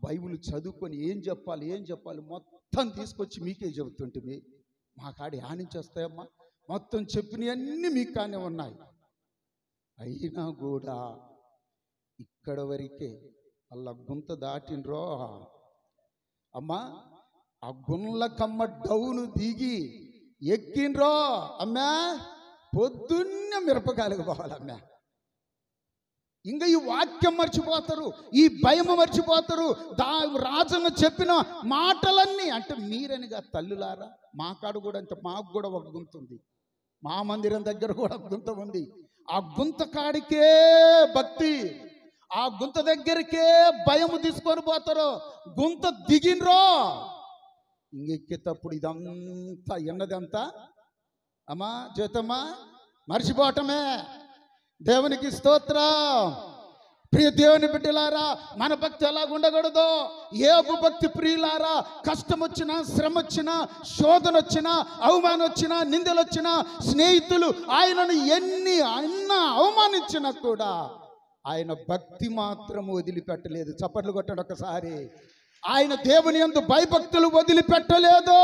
బైబిల్ చదువుకొని ఏం చెప్పాలి మొత్తం తీసుకొచ్చి మీకే చెబుతుంటే మా కాడి ఆనించేస్తాయమ్మా. మొత్తం చెప్పినవన్నీ మీకు కానీ ఉన్నాయి. అయినా కూడా ఇక్కడ వరకే అలా గుంత దాటినరో అమ్మా, ఆ గుండ్లకమ్మ డౌను దిగి ఎక్కినరో అమ్మా, పొద్దున్నే మిరపకాయలకు పోవాలమ్మా. ఇంకా ఈ వాక్యం మర్చిపోతారు, ఈ భయం మర్చిపోతారు. రాజును చెప్పిన మాటలన్నీ అంటే మీరనిగా తల్లులారా, మా కాడు కూడా అంటే మాకు కూడా ఒక గుంత ఉంది, మా మందిరం దగ్గర కూడా గుంత ఉంది. ఆ గుంత కాడికే భక్తి, ఆ గుంత దగ్గరికే భయము తీసుకొని పోతారు. గుంత దిగినరో ఇంకెక్కేటప్పుడు ఇదంతా ఎన్నదంతా అమ్మా జీతమ్మా మర్చిపోవటమే. దేవునికి స్తోత్రం. ప్రియ దేవుని బిడ్డలారా, మన భక్తి ఎలాగ ఉండకూడదు. యోబు భక్తి ప్రియులారా, కష్టం వచ్చినా, శ్రమ వచ్చినా, శోధన వచ్చినా, అవమానం వచ్చినా, నిందలు వచ్చినా, స్నేహితులు ఆయనను అన్నా అవమానించినా కూడా ఆయన భక్తి మాత్రం వదిలిపెట్టలేదు. చప్పట్లు కొట్టండి ఒకసారి. ఆయన దేవుని యందు భయభక్తులు వదిలిపెట్టలేదు.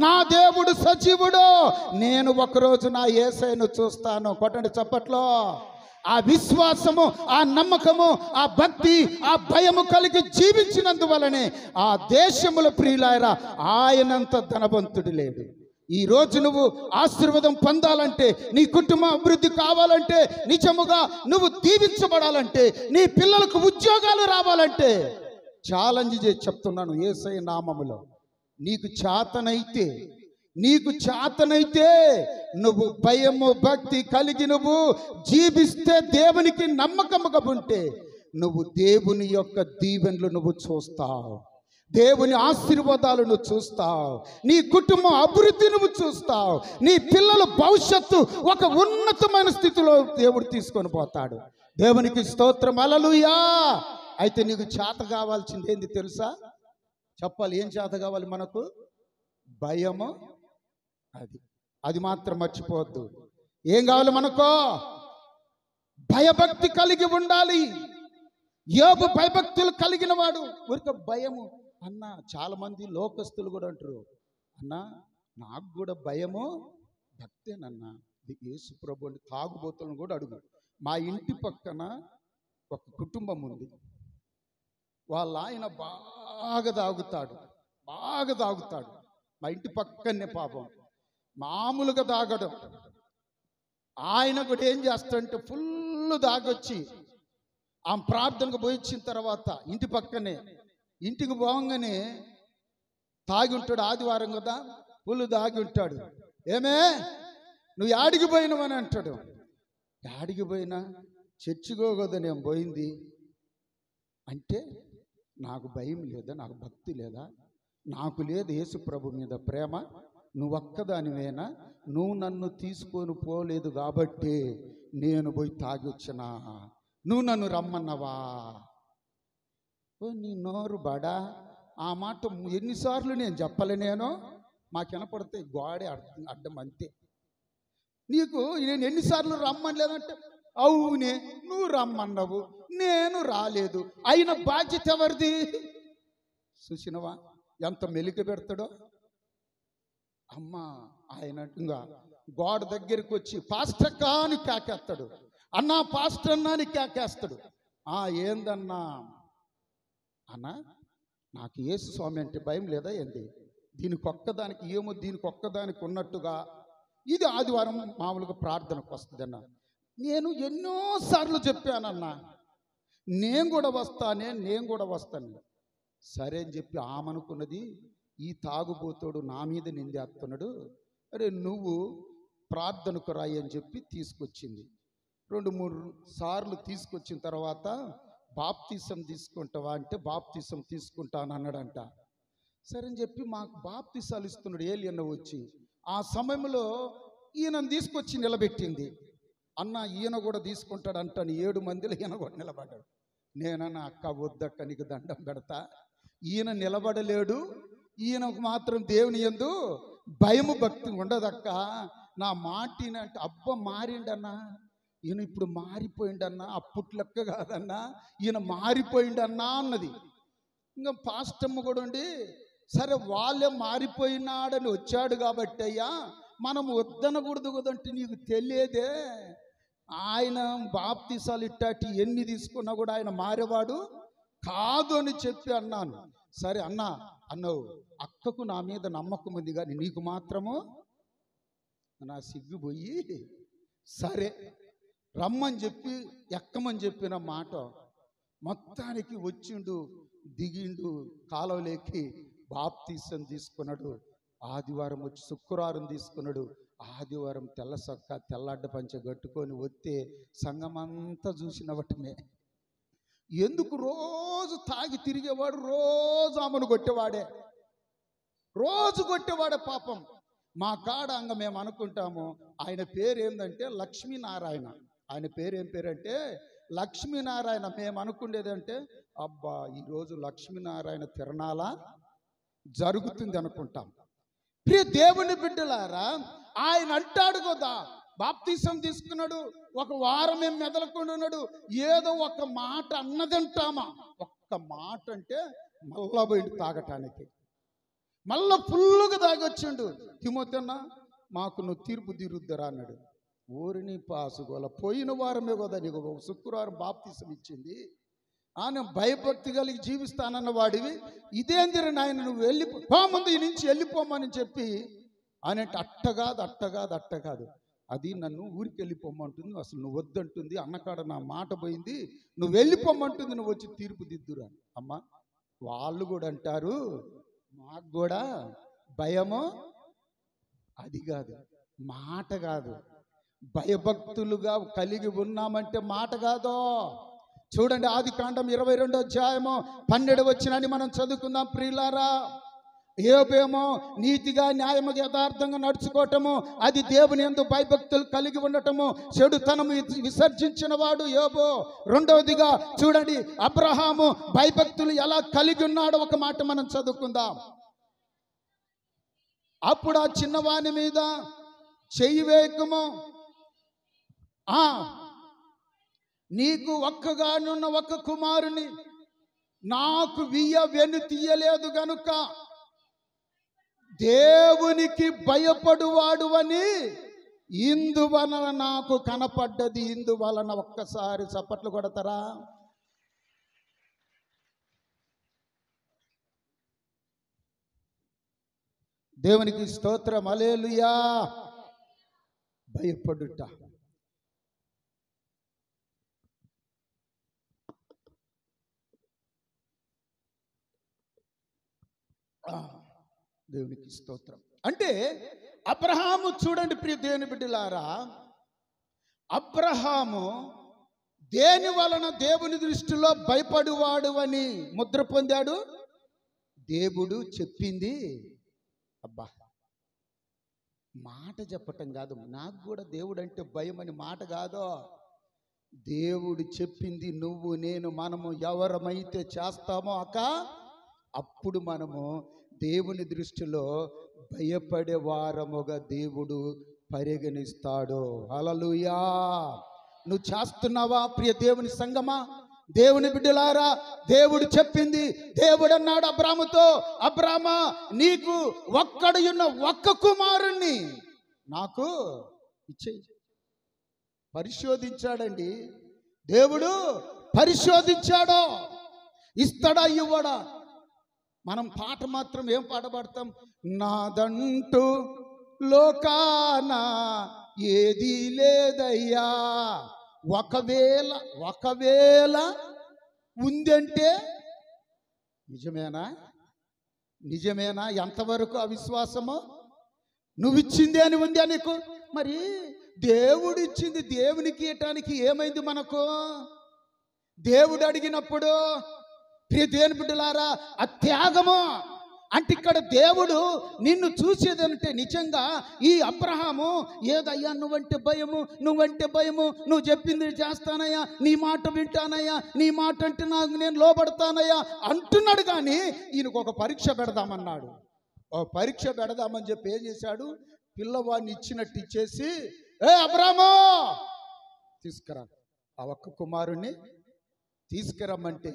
నా దేవుడు సజీవుడు, నేను ఒకరోజు నా యేసయ్యను చూస్తాను. కొట్టండి చప్పట్లో. ఆ విశ్వాసము, ఆ నమ్మకము, ఆ భక్తి, ఆ భయము కలిగి జీవించినందువలనే ఆ దేశముల ప్రియులారా ఆయనంత ధనవంతుడు లేడు. ఈరోజు నువ్వు ఆశీర్వాదం పొందాలంటే, నీ కుటుంబం అభివృద్ధి కావాలంటే, నిజముగా నువ్వు దీవించబడాలంటే, నీ పిల్లలకు ఉద్యోగాలు రావాలంటే ఛాలెంజ్ చేసి చెప్తున్నాను యేసయ్య నామములో, నీకు చేతనైతే నువ్వు భయము భక్తి కలిగి నువ్వు జీవిస్తే, దేవునికి నమ్మకముగా ఉంటే, నువ్వు దేవుని యొక్క దీవెనలు నువ్వు చూస్తావు, దేవుని ఆశీర్వాదాలు నువ్వు చూస్తావు, నీ కుటుంబం అభివృద్ధి నువ్వు చూస్తావు, నీ పిల్లల భవిష్యత్తు ఒక ఉన్నతమైన స్థితిలో దేవుడు తీసుకొని పోతాడు. దేవునికి స్తోత్రం, హల్లెలూయా. అయితే నీకు చేత కావాల్సింది ఏంది తెలుసా? చెప్పాలి, ఏం చేత కావాలి మనకు? భయము. అది మాత్రం మర్చిపోవద్దు. ఏం కావాలి మనకు? భయభక్తి కలిగి ఉండాలి. యోబు భయభక్తులు కలిగిన వాడు. ఊరిక భయము అన్న, చాలా మంది లోకస్తులు కూడా అంటారు, అన్న నాకు కూడా భయము భక్తేనన్నా. యేసు ప్రభువుని తాగుబోతులను కూడా అడుగు. మా ఇంటి పక్కన ఒక కుటుంబం ఉంది. వాళ్ళ ఆయన బాగా తాగుతాడు. మా ఇంటి పక్కనే పాపం మామూలుగా తాగడం. ఆయన కూడా ఏం చేస్తాడంటే ఫుల్ తాగొచ్చి ఆ ప్రార్థనకు పోయి వచ్చిన తర్వాత ఇంటి పక్కనే, ఇంటికి పోగానే తాగి ఉంటాడు. ఆదివారం కదా, ఫుల్ తాగి ఉంటాడు. ఏమే నువ్వు యాడికి పోయినావని అంటాడు. యాడికి పోయినా? చర్చికోగదా నేను పోయింది అంటే, నాకు భయం లేదా, నాకు భక్తి లేదా, నాకు లేదు యేసు ప్రభు మీద ప్రేమ, నువ్వు ఒక్కదానివేనా, నువ్వు నన్ను తీసుకొని పోలేదు కాబట్టి నేను పోయి తాగి వచ్చినా, నువ్వు నన్ను రమ్మన్నవా? ఓ నీ నోరు బడా, ఆ మాట ఎన్నిసార్లు నేను చెప్పలే. మాకు వినపడితే గోడే అడ్డం అంతే. నీకు నేను ఎన్నిసార్లు రమ్మనలేదంటే, అవునే నువ్వు రమ్మన్నావు, నేను రాలేదు, అయిన బాధ్యత ఎవరిది? చూసినవా ఎంత మెలిక పెడతాడో. అమ్మ ఆయన ఇంకా గోడ దగ్గరికి వచ్చి పాస్టర్ కాని కేకేస్తాడు. అన్నా పాస్టర్ అన్నాని కేకేస్తాడు. ఏందన్నా? అన్నా నాకు యేసు స్వామి అంటే భయం లేదా ఏంది? దీనికి ఒక్కదానికి ఉన్నట్టుగా ఇది ఆదివారం మామూలుగా ప్రార్థనకు వస్తుంది అన్న. నేను ఎన్నోసార్లు చెప్పానన్నా, నేను కూడా వస్తాను. సరే అని చెప్పి ఆమెనుకున్నది, ఈ తాగుబోతోడు నా మీద నిందేస్తున్నాడు, అరే నువ్వు ప్రార్థనకు రాయి అని చెప్పి తీసుకొచ్చింది. 2-3 సార్లు తీసుకొచ్చిన తర్వాత బాప్తిసం తీసుకుంటావా అంటే, బాప్తిసం తీసుకుంటాను అన్నాడంట. సరే అని చెప్పి మాకు బాప్తిసాలు ఇస్తున్నాడు ఏలియన్న వచ్చి. ఆ సమయంలో ఈయనను తీసుకొచ్చి నిలబెట్టింది. అన్న ఈయన కూడా తీసుకుంటాడంటాను. 7 మందిలో ఈయన కూడా నిలబడ్డాడు. నేనన్నా అక్క వద్దక్క నీకు దండం పెడతా, ఈయన నిలబడలేడు, ఈయనకు మాత్రం దేవుని యందు భయము భక్తి ఉండదక్క, నా మాటినంటే అబ్బ మారిండన్నా, ఈయన ఇప్పుడు మారిపోయిండన్నా, అప్పుట్లెక్క కాదన్నా, ఈయన మారిపోయిండన్నా అన్నది. ఇంకా పాస్టమ్మ కూడా ఉండి, సరే వాళ్ళే మారిపోయినాడని వచ్చాడు కాబట్టి అయ్యా మనం వద్దనకూడదు కదంటే, నీకు తెలియదే ఆయన బాప్తిసాలు ఇట్టాటి ఎన్ని తీసుకున్నా కూడా ఆయన మారేవాడు కాదు అని చెప్పి అన్నాను. సరే అన్నావు, అక్కకు నా మీద నమ్మకం ఉంది కానీ నీకు మాత్రము నా సిగ్గుపోయి, సరే రమ్మని చెప్పి ఎక్కమని చెప్పిన మాట మొత్తానికి వచ్చిండు, దిగిండు, కాలువలోకి బాప్తిసం తీసుకున్నాడు. ఆదివారం వచ్చి శుక్రవారం తీసుకున్నాడు. ఆదివారం తెల్ల సొక్క తెల్లడ్డ పంచె కట్టుకొని వస్తే సంఘమంతా చూసినవటమే. ఎందుకు? రోజు తాగి తిరిగేవాడు, రోజు ఆమెను కొట్టేవాడే పాపం. మా కాడ అంగ మేము అనుకుంటాము ఆయన పేరు ఏంటంటే లక్ష్మీనారాయణ. ఆయన పేరు ఏం పేరంటే లక్ష్మీనారాయణ మేము అనుకునేది అంటే, అబ్బా ఈరోజు లక్ష్మీనారాయణ తిరణాల జరుగుతుంది అనుకుంటాం. ప్రియ దేవుని బిడ్డలారా, ఆయన అంటాడు కదా, బాప్తీసం తీసుకున్నాడు, ఒక వారం ఏం మెదలకుండా ఉన్నాడు, ఏదో ఒక మాట అన్నదంటామా, ఒక్క మాట అంటే మళ్ళా పోయిండు తాగటానికి, మళ్ళా ఫుల్లుగా తాగొచ్చిండు. తిమోతేనా మాకు నువ్వు తీర్పు తీరుద్దురా అన్నాడు. ఊరిని పాసుకోల, పోయిన వారమే కదా నీకు శుక్రవారం బాప్తీసం ఇచ్చింది, ఆయన భయభక్తి కలిగి జీవిస్తానన్న వాడివి, ఇదేందిరా నాయన నువ్వు వెళ్ళిపో ముందు ఈ నుంచి వెళ్ళిపోమని చెప్పి ఆయన అట్టగాదు, అది నన్ను ఊరికి వెళ్ళిపోమంటుంది, అసలు నువ్వు వద్దంటుంది, అన్నకాడ నా మాట పోయింది, నువ్వు వెళ్ళిపోమంటుంది, నువ్వు వచ్చి తీర్పు దిద్దురా. అమ్మ వాళ్ళు కూడా అంటారు, మాకు కూడా భయము, అది కాదు మాట కాదు, భయభక్తులుగా కలిగి ఉన్నామంటే మాట కాదో. చూడండి, ఆదికాండం 22వ అధ్యాయము 12 వచనాన్ని మనం చదువుకుందాం ప్రియులారా. యోబేమో నీతిగా న్యాయము యథార్థంగా నడుచుకోవటము, అది దేవుని యందు భయభక్తులు కలిగి ఉండటము, చెడుతనము విసర్జించిన వాడు యోబు. రెండవదిగా చూడండి, అబ్రహాము భయభక్తులు ఎలా కలిగి ఉన్నాడో ఒక మాట మనం చదువుకుందాం. అప్పుడు ఆ చిన్నవాని మీద చెయ్యి వేయకము, నీకు ఒక్కగానున్న ఒక్క కుమారుని నాకు వెను తీయలేదు గనుక దేవునికి భయపడువాడు అని ఇందువలన నాకు కనపడ్డది. ఇందువలన ఒక్కసారి చప్పట్లు కొడతారా? దేవునికి స్తోత్రం, హల్లెలూయా. భయపడుట, దేవునికి స్తోత్రం. అంటే అబ్రహాము చూడండి ప్రియ దేవుని బిడ్డలారా, అబ్రహాము దేని వలన దేవుని దృష్టిలో భయపడువాడు అని ముద్ర పొందాడు? దేవుడు చెప్పింది. అబ్బా మాట చెప్పటం కాదు, నాకు కూడా దేవుడు అంటే భయం అని మాట కాదో, దేవుడు చెప్పింది నువ్వు నేను మనము ఎవరమైతే చేస్తామో అప్పుడు మనము దేవుని దృష్టిలో భయపడే వారముగా దేవుడు పరిగణిస్తాడు. హల్లెలూయా. నువ్వు చేస్తున్నావా ప్రియ దేవుని సంగమా, దేవుని బిడ్డలారా? దేవుడు చెప్పింది, దేవుడు అన్నాడు అబ్రాముతో, అబ్రామా నీకు ఒక్కడున్న ఒక్క కుమారుణ్ణి నాకు ఇచ్చేయి. పరిశోధించాడండి దేవుడు, పరిశోధించాడో. ఇస్తాడా ఇవ్వడా? మనం పాట మాత్రం ఏం పాట పాడతాం? నాదంటూ లోకాన ఏది లేదయ్యా, ఒకవేళ ఉందంటే నిజమేనా? ఎంతవరకు అవిశ్వాసమో? నువ్విచ్చింది అని ఉందా నీకు? మరి దేవుడు ఇచ్చింది దేవునికి ఇవ్వటానికి ఏమైంది మనకు? దేవుడు అడిగినప్పుడు ప్రియ దేవుని బిడ్డలారా, ఆ త్యాగము అంటే ఇక్కడ దేవుడు నిన్ను చూసేదంటే నిజంగా ఈ అబ్రహాము ఏదయ్యా నువ్వంటే భయము, నువ్వు చెప్పింది చేస్తానయ్యా, నీ మాట వింటానయ్యా, నీ మాట అంటే నాకు నేను లోబడతానయ్యా అంటున్నాడు. కానీ ఈయనకు ఒక పరీక్ష పెడదామన్నాడు. ఒక పరీక్ష పెడదామని చెప్పి ఏం చేశాడు? పిల్లవాడిని ఇచ్చినట్టు ఇచ్చేసి, ఏ అబ్రహాము తీసుకురా, ఆ ఒక్క కుమారుణ్ణి తీసుకురమ్మంటే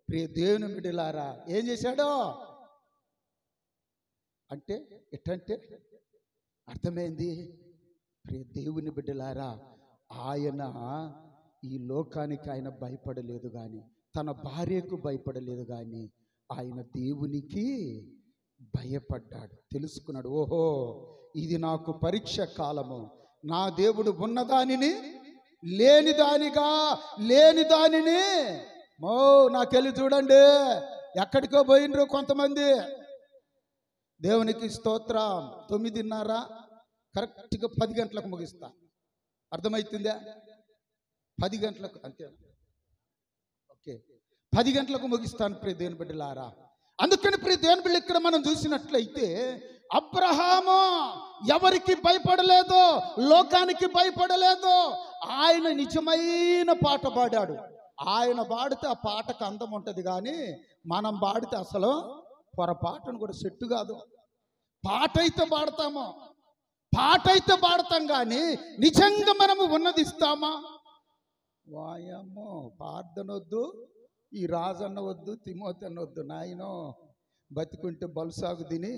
ప్రియ దేవుని బిడ్డలారా ఏం చేశాడో అంటే ఎట్టంటే అర్థమైంది. ప్రియ దేవుని బిడ్డలారా, ఆయన ఈ లోకానికి ఆయన భయపడలేదు కానీ, తన భార్యకు భయపడలేదు కానీ ఆయన దేవునికి భయపడ్డాడు. తెలుసుకున్నాడు, ఓహో ఇది నాకు పరీక్ష కాలము, నా దేవుడు ఉన్నదానిని లేని దానిని నాకెళ్ళి చూడండి, ఎక్కడికో పోయినరు కొంతమంది. దేవునికి స్తోత్రం. 9:30 కరెక్ట్గా 10 గంటలకు ముగిస్తా. అర్థమవుతుందా? 10 గంటలకు అంతే, ఓకే 10 గంటలకు ముగిస్తాను ప్రియ దేవుని బిడ్డలారా. అందుకని ప్రియ దేవుని బిడ్డలు ఇక్కడ మనం చూసినట్లయితే అబ్రహాము ఎవరికి భయపడలేదు, లోకానికి భయపడలేదు. ఆయన నిజమైన పాట పాడాడు. ఆయన పాడితే ఆ పాటకు అందం ఉంటుంది, కానీ మనం పాడితే అసలు పొరపాటును కూడా సెట్టు కాదు. పాట అయితే పాడతాము, పాట అయితే పాడతాం, కానీ నిజంగా మనము ఉన్నది ఇస్తామా? వాయమ్మో, ప్రార్థనొద్దు, ఈ రాజన్న వద్దు, తిమోతి వద్దు, నాయనో బతికుంటే బలుసాగు తిని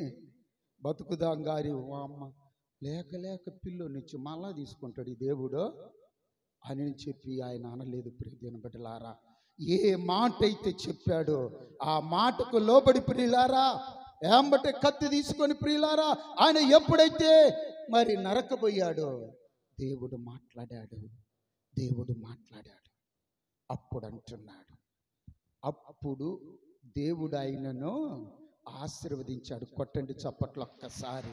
బతుకుదాం గారి. అమ్మ లేక లేక పిల్లోనిచ్చి మళ్ళా తీసుకుంటాడు ఈ దేవుడు అని చెప్పి ఆయన అనలేదు. ప్రియమైన బిడ్డలారా, ఏ మాట అయితే చెప్పాడో ఆ మాటకు లోబడి ప్రియులారా, ఏంబటే కత్తి తీసుకొని ప్రియులారా, ఆయన ఎప్పుడైతే మరి నరకబోయాడో దేవుడు మాట్లాడాడు. అప్పుడు అంటున్నాడు, అప్పుడు దేవుడు ఆయనను ఆశీర్వదించాడు. కొట్టండి చప్పట్లు ఒక్కసారి.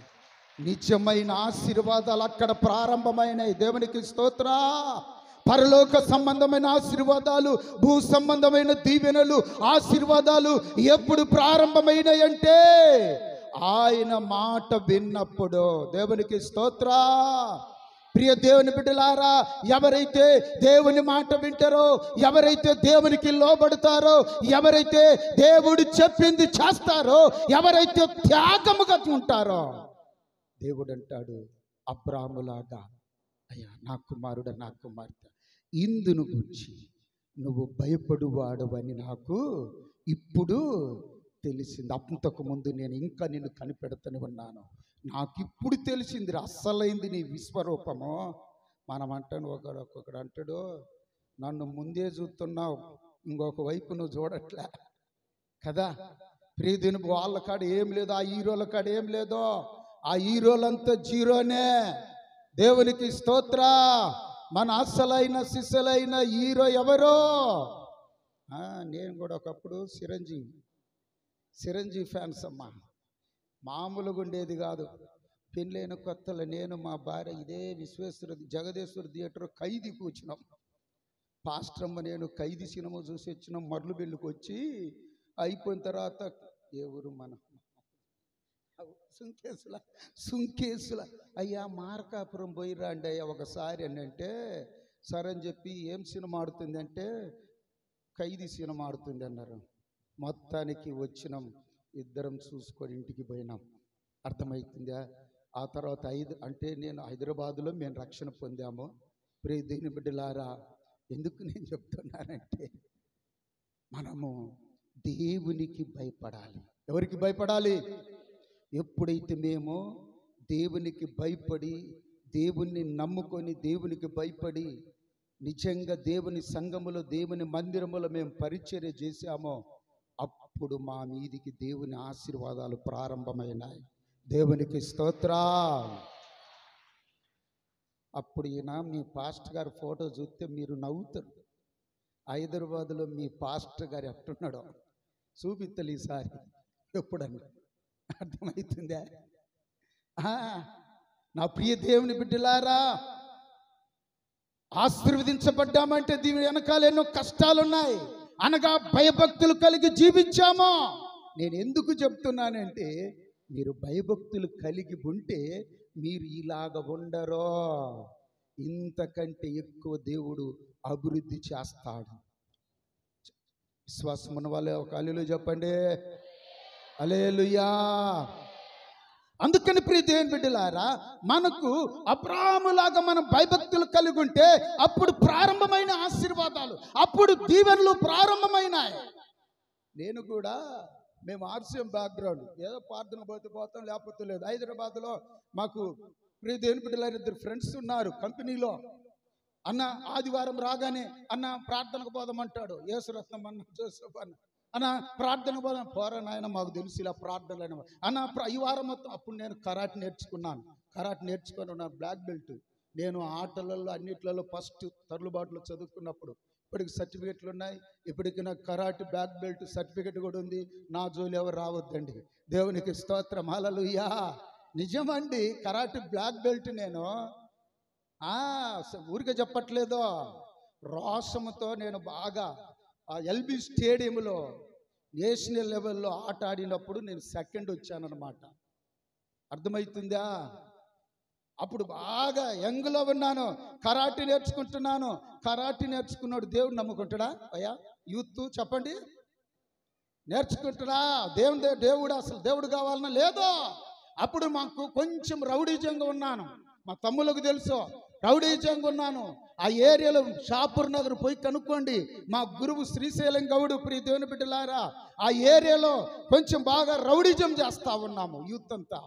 నిజమైన ఆశీర్వాదాలు అక్కడ ప్రారంభమైనాయి. దేవునికి స్తోత్ర. పరలోక సంబంధమైన ఆశీర్వాదాలు, భూ సంబంధమైన దీవెనలు, ఆశీర్వాదాలు ఎప్పుడు ప్రారంభమైనాయి అంటే ఆయన మాట విన్నప్పుడు. దేవునికి స్తోత్ర. ప్రియ దేవుని బిడ్డలారా, ఎవరైతే దేవుని మాట వింటారో, ఎవరైతే దేవునికి లోబడతారో, ఎవరైతే దేవుడు చెప్పింది చేస్తారో, ఎవరైతే త్యాగముగా ఉంటారో, దేవుడు అంటాడు అబ్రాహాములాగా, అయ్యా నా కుమారుడు, నా కుమార్తె, ఇందును గురించి నువ్వు భయపడువాడవని నాకు ఇప్పుడు తెలిసింది. అంతకు ముందు నేను ఇంకా నిన్ను కనిపెడతాను ఉన్నాను. నాకు ఇప్పుడు తెలిసింది అస్సలైంది నీ విశ్వరూపము. మనం అంటాను, ఒక్కొక్కడు అంటాడు, నన్ను ముందే చూస్తున్నావు, ఇంకొక వైపు నువ్వు చూడట్లే కదా. ప్రియదిన వాళ్ళ కాడ ఏం లేదు, ఆ హీరోల కాడ ఏం లేదో, ఆ హీరోలంతా జీరోనే. దేవునికి స్తోత్ర. మన అస్సలైన సిస్సలైన హీరో ఎవరో? నేను కూడా ఒకప్పుడు చిరంజీవి ఫ్యాన్స్ అమ్మా. మామూలుగా ఉండేది కాదు. పెళ్ళైన కొత్తలో నేను మా భార్య ఇదే జగదేశ్వర థియేటర్ ఖైదీ కూర్చున్నాం. పాస్టరమ్మ నేను ఖైదీ సినిమా చూసి వచ్చినాం. మర్లు బిల్లుకి వచ్చి అయిపోయిన తర్వాత ఏ ఊరు మన సుంకేసుల అయ్యా మార్కాపురం పోయి రండి అయ్యా ఒకసారి అని అంటే, సరే అని చెప్పి ఏం సినిమా ఆడుతుంది అంటే ఖైదీ సినిమా ఆడుతుంది అన్నారు. మొత్తానికి వచ్చినాం, ఇద్దరం చూసుకొని ఇంటికి పోయినాం. అర్థమవుతుందా? ఆ తర్వాత నేను హైదరాబాదులో మేము రక్షణ పొందాము. ప్రియ దేవుని బిడ్డలారా, ఎందుకు నేను చెప్తున్నానంటే మనము దేవునికి భయపడాలి. ఎవరికి భయపడాలి? ఎప్పుడైతే మేము దేవునికి భయపడి, దేవుణ్ణి నమ్ముకొని, దేవునికి భయపడి నిజంగా దేవుని సంఘములో, దేవుని మందిరములో మేము పరిచర్య చేశామో, అప్పుడు మా మీదికి దేవుని ఆశీర్వాదాలు ప్రారంభమైనాయి. దేవునికి స్తోత్ర. అప్పుడు ఈయన మీ పాస్టర్ గారి ఫోటో చూస్తే మీరు నవ్వుతారు. హైదరాబాదులో మీ పాస్టర్ గారు ఎట్టున్నాడో చూపిత్తలు ఈసారి ఎప్పుడన్నా. అర్థమవుతుందా? నా ప్రియ దేవుని బిడ్డలారా, ఆశీర్వదించబడ్డామంటే దీని వెనకాల ఎన్నో కష్టాలున్నాయి. అనగా భయభక్తులు కలిగి జీవించామో. నేను ఎందుకు చెప్తున్నానంటే, మీరు భయభక్తులు కలిగి ఉంటే మీరు ఇలాగ ఉండరో, ఇంతకంటే ఎక్కువ దేవుడు అభివృద్ధి చేస్తాడు. విశ్వాసం ఉన్న వాళ్ళే ఒక హల్లెలూయా చెప్పండి. హల్లెలూయా. అందుకని ప్రియ దేవుని బిడ్డలారా, మనకు అబ్రాహాములాగా మనం భయభక్తులు కలిగి ఉంటే అప్పుడు ప్రారంభమైన ఆశీర్వాదాలు, అప్పుడు దీవెనలు ప్రారంభమైనాయి. నేను కూడా, మేము ఆర్సీఎం బ్యాక్గ్రౌండ్, ఏదో ప్రార్థన పోతాం, లేకపోతే లేదు. హైదరాబాద్లో మాకు ప్రియ దేవుని బిడ్డలారా ఇద్దరు ఫ్రెండ్స్ ఉన్నారు కంపెనీలో. అన్న ఆదివారం రాగానే అన్న ప్రార్థనకు పోదామంటాడు. యేసురత్నం అన్న, జోసెఫ్ అన్న ప్రార్థనకు పోదాం. పోరా నాయన, మాకు తెలుసు ఇలా ప్రార్థనలు అన్న. ఈ వారం మొత్తం అప్పుడు నేను కరాటే నేర్చుకున్నాను. కరాటే నేర్చుకొని ఉన్నాను, బ్లాక్ బెల్ట్. నేను ఆటలలో అన్నిట్లలో ఫస్ట్ తరులుబాటులో చదువుకున్నప్పుడు. ఇప్పటికి సర్టిఫికెట్లు ఉన్నాయి. ఇప్పటికి నాకు కరాటే బ్లాక్ బెల్ట్ సర్టిఫికెట్ కూడా ఉంది. నా జోలి ఎవరు రావద్దండి. దేవునికి స్తోత్రం. హల్లెలూయా. నిజమండి, కరాటే బ్లాక్ బెల్ట్ నేను ఊరికే చెప్పట్లేదు. రోషముతో నేను బాగా ఎల్బీ స్టేడియంలో నేషనల్ లెవెల్లో ఆట ఆడినప్పుడు నేను సెకండ్ వచ్చానన్నమాట. అర్థమవుతుందా? అప్పుడు బాగా యంగ్లో ఉన్నాను, కరాటే నేర్చుకుంటున్నాను. కరాటే నేర్చుకున్నాడు దేవుడు నమ్ముకుంటాడా అయ్యా? యూత్ చెప్పండి, నేర్చుకుంటాడా? దేవుడు అసలు దేవుడు కావాలన్నా లేదో. అప్పుడు మాకు కొంచెం రౌడీజంగా ఉన్నాను, మా తమ్ములకు తెలుసు, రౌడీజంగా ఉన్నాను. ఆ ఏరియాలో షాపూర్ నగర్ పోయి కనుక్కోండి, మా గురువు శ్రీశైలం గౌడు, ప్రియ దేవుని బిడ్డలారా, ఆ ఏరియాలో కొంచెం బాగా రౌడీజం చేస్తా ఉన్నాము యూత్ అంతా.